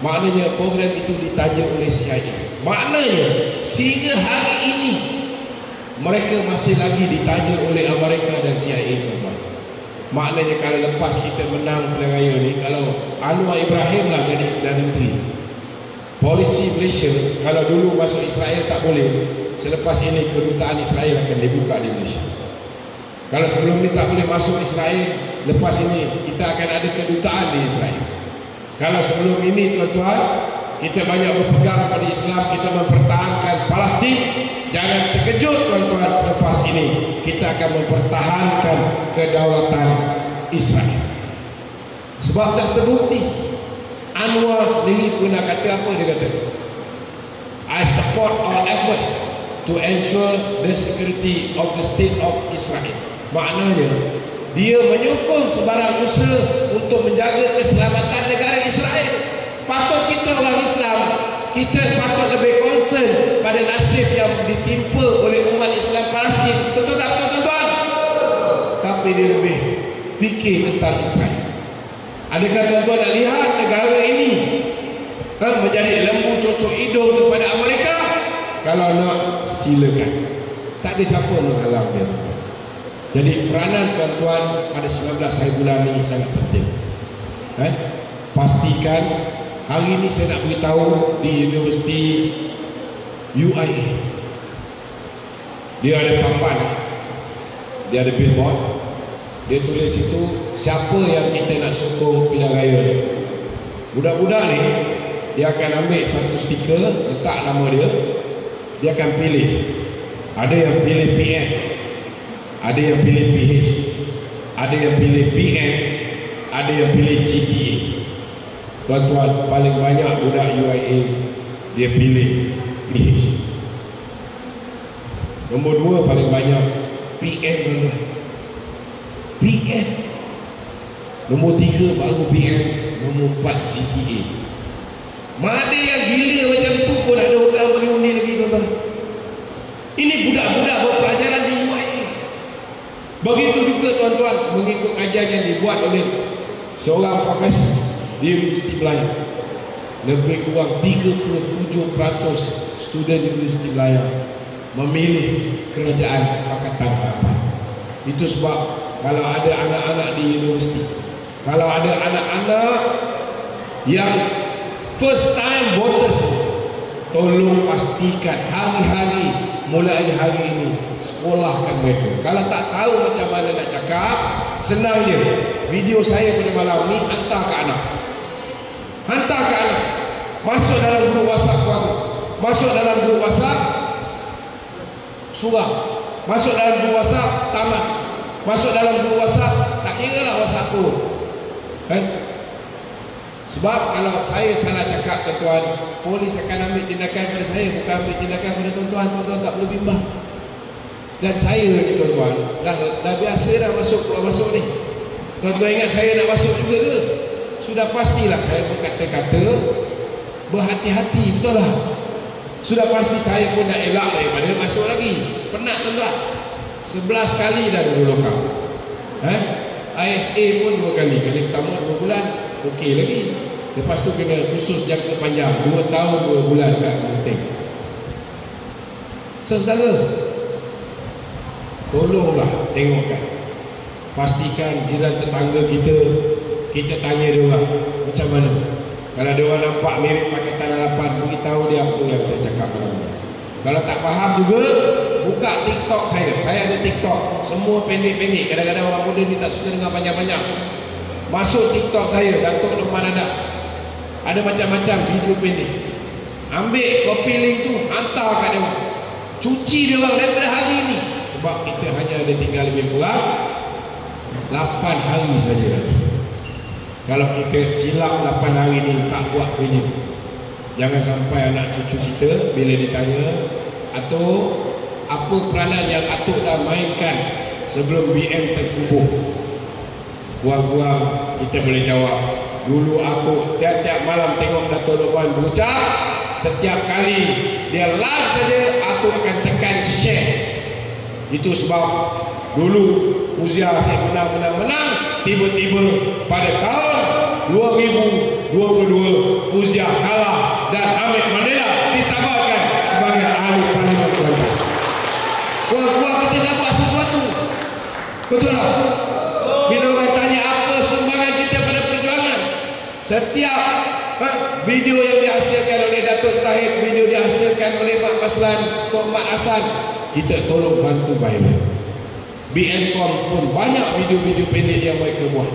Maknanya program itu ditaja oleh CIA. Maknanya sehingga hari ini mereka masih lagi ditaja oleh Amerika dan CIA, tuan-tuan. Maknanya kalau lepas kita menang pilihan raya ni, kalau Anwar Ibrahim lah jadi Perdana Menteri, polisi Malaysia kalau dulu masuk Israel tak boleh, selepas ini kedutaan Israel akan dibuka di Malaysia. Kalau sebelum ni tak boleh masuk Israel, lepas ini kita akan ada kedutaan di Israel. Kalau sebelum ini, tuan-tuan, kita banyak berpegang pada Islam, kita mempertahankan Palestin. Jangan terkejut tuan-tuan, selepas ini kita akan mempertahankan kedaulatan Israel. Sebab dah terbukti. Anwar sendiri pernah kata apa dia kata? I support all efforts to ensure the security of the state of Israel. Maknanya dia menyokong sebarang usaha untuk menjaga keselamatan negara Israel. Patut kita orang Islam, kita patut lebih concern pada nasib yang ditimpa oleh umat Islam Palestin. Betul tak tuan-tuan? Tapi dia lebih fikir tentang Israel. Adakah tuan-tuan nak lihat negara ini menjadi lembu cocok hidung kepada Amerika? Kalau nak, silakan. Tak ada siapa nak halang dia. Jadi peranan tuan-tuan pada 19 hari bulan ni sangat penting. Pastikan hari ni saya nak beritahu di Universiti UIA. Dia ada papan, dia ada billboard. Dia tulis itu siapa yang kita nak sokong pilihan raya ni. Budak-budak ni dia akan ambil satu stiker, letak nama dia. Dia akan pilih. Ada yang pilih PN, ada yang pilih PH, ada yang pilih BN, ada yang pilih GTA. Tuan-tuan, paling banyak budak UIA dia pilih PH. Nombor 2 paling banyak PN, tuan-tuan. PN. Nombor 3 baru BN. Nombor 4 GTA. Mana yang gila macam tu pun ada orang bagi undi lagi, tuan-tuan. Ini budak-budak berpelajaran di UIA. Begitu juga tuan-tuan, mengikut kajian yang dibuat oleh seorang profesor di Universiti Melayu, lebih kurang 37% student Universiti Melayu memilih Kerajaan Pakatan Harapan. Itu sebab kalau ada anak-anak di universiti, kalau ada anak-anak yang first time voters, tolong pastikan hari-hari mulai hari ini sekolahkan mereka. Kalau tak tahu macam mana nak cakap, senang je. Video saya pada malam ni hantar ke anak. Hantar ke anak. Masuk dalam grup WhatsApp keluarga. Masuk dalam grup WhatsApp surau. Masuk dalam grup WhatsApp taman. Masuk dalam grup WhatsApp, tak kira lah WhatsApp pun. Sebab kalau saya salah cakap, tuan-tuan, polis akan ambil tindakan pada saya, bukan ambil tindakan pada tuan-tuan. Tuan-tuan tak perlu bimbang. Dan saya ni, tuan-tuan, dah biasa dah masuk ni. Tuan-tuan ingat saya nak masuk juga ke? Sudah pastilah saya berkata-kata berhati-hati, betul lah. Sudah pasti saya pun dah elak daripada masuk lagi. Penat, tuan-tuan. 11 kali dah dulu lokal. ISA pun 2 kali. Kali pertama 2 bulan, okey lagi. Lepas tu kena khusus jangka panjang, 2 tahun 2 bulan kat penting. Saudara, tolonglah tengokkan. Pastikan jiran tetangga kita tanya dia orang macam mana. Kalau dia orang nampak mirip Pakatan Harapan, beritahu dia apa yang saya cakap pada dia. Kalau tak faham juga, buka TikTok saya. Saya ada TikTok, semua pendek-pendek. Kadang-kadang orang muda ni tak suka dengar panjang-panjang. Masuk TikTok saya, Datuk Luqman Adak. Ada macam-macam video pendek. Ambil copy link tu, hantar kat dia orang. Cuci dia orang daripada hari ni. Sebab kita hanya ada tinggal lebih kurang 8 hari saja lagi. Kalau kita silap 8 hari ni tak buat kerja, jangan sampai anak cucu kita bila ditanya atau apa peranan yang atuk dah mainkan sebelum BM terkubuh, kurang-kurang kita boleh jawab. Dulu atuk tiap-tiap malam tengok Dato' Luqman berucap, setiap kali dia live saja atuk akan tekan share. Itu sebab dulu Fuzia asyik menang, tiba-tiba pada tahun 2022 Fuzia kalah dan Hamid Mandela ditabarkan sebagai ahli parlimen. Kuat-kuat kita dah buat sesuatu. Betul tak? Bila orang tanya apa sumbangan kita pada perjuangan, setiap video yang dihasilkan oleh Datuk Zahid, video dihasilkan oleh Mak Maslan, Tok Mat Hasan, kita tolong bantu viral. BNCOM pun banyak video-video pendek yang mereka buat.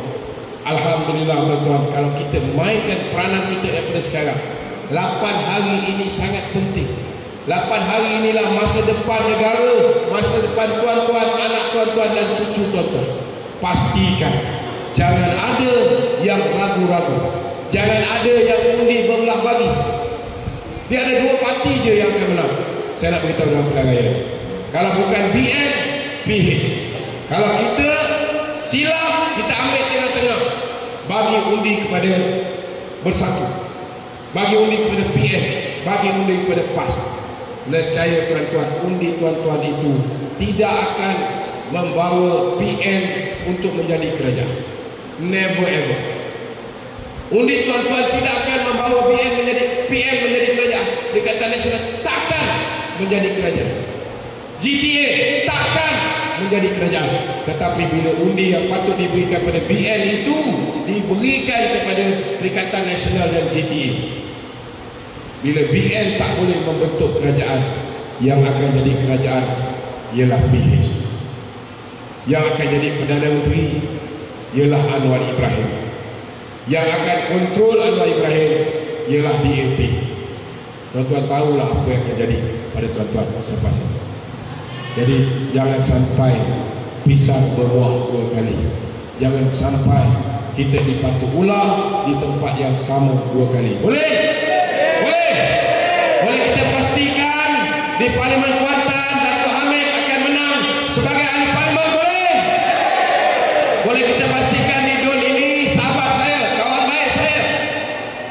Alhamdulillah tuan-tuan, kalau kita mainkan peranan kita daripada sekarang, 8 hari ini sangat penting. 8 hari inilah masa depan negara, masa depan tuan-tuan, anak tuan-tuan dan cucu tuan-tuan. Pastikan jangan ada yang ragu-ragu, jangan ada yang undi berbelah bagi. Dia ada 2 parti je yang akan menang. Saya nak beritahu dalam pilihan raya. Kalau bukan BN, PH. Kalau kita silap, kita ambil tengah-tengah. Bagi undi kepada Bersatu, bagi undi kepada PN, bagi undi kepada PAS. Nescaya tuan-tuan, undi tuan-tuan itu tidak akan membawa PN untuk menjadi kerajaan. Never ever. Undi tuan-tuan tidak akan membawa PN menjadi kerajaan. Dekatan Nasional takkan menjadi kerajaan. GTA takkan menjadi kerajaan. Tetapi bila undi yang patut diberikan kepada BN itu diberikan kepada Perikatan Nasional dan GTA, bila BN tak boleh membentuk kerajaan, yang akan jadi kerajaan ialah PH. Yang akan jadi Perdana Menteri ialah Anwar Ibrahim. Yang akan kontrol Anwar Ibrahim ialah DAP. Tuan-tuan tahulah apa yang akan jadi pada tuan-tuan selepas ini. Jadi jangan sampai pisang berbuah 2 kali. Jangan sampai kita dipatuk ular di tempat yang sama 2 kali. Boleh? Boleh? Boleh kita pastikan di Parlimen Kuantan Datuk Hamid akan menang sebagai ahli parlimen? Boleh? Boleh kita pastikan di Dun ini sahabat saya, kawan baik saya,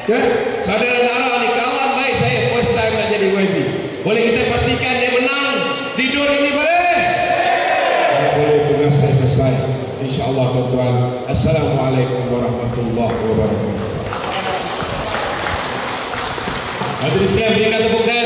ya? Saudara Nara ni kawan baik saya, first time nak jadi YB. Boleh kita pastikan dia menang di Dun ini? Boleh? Boleh, tugas saya selesai. InsyaAllah tuan-tuan. Assalamualaikum warahmatullahi wabarakatuh. Hadirin sekalian, berikan tepukan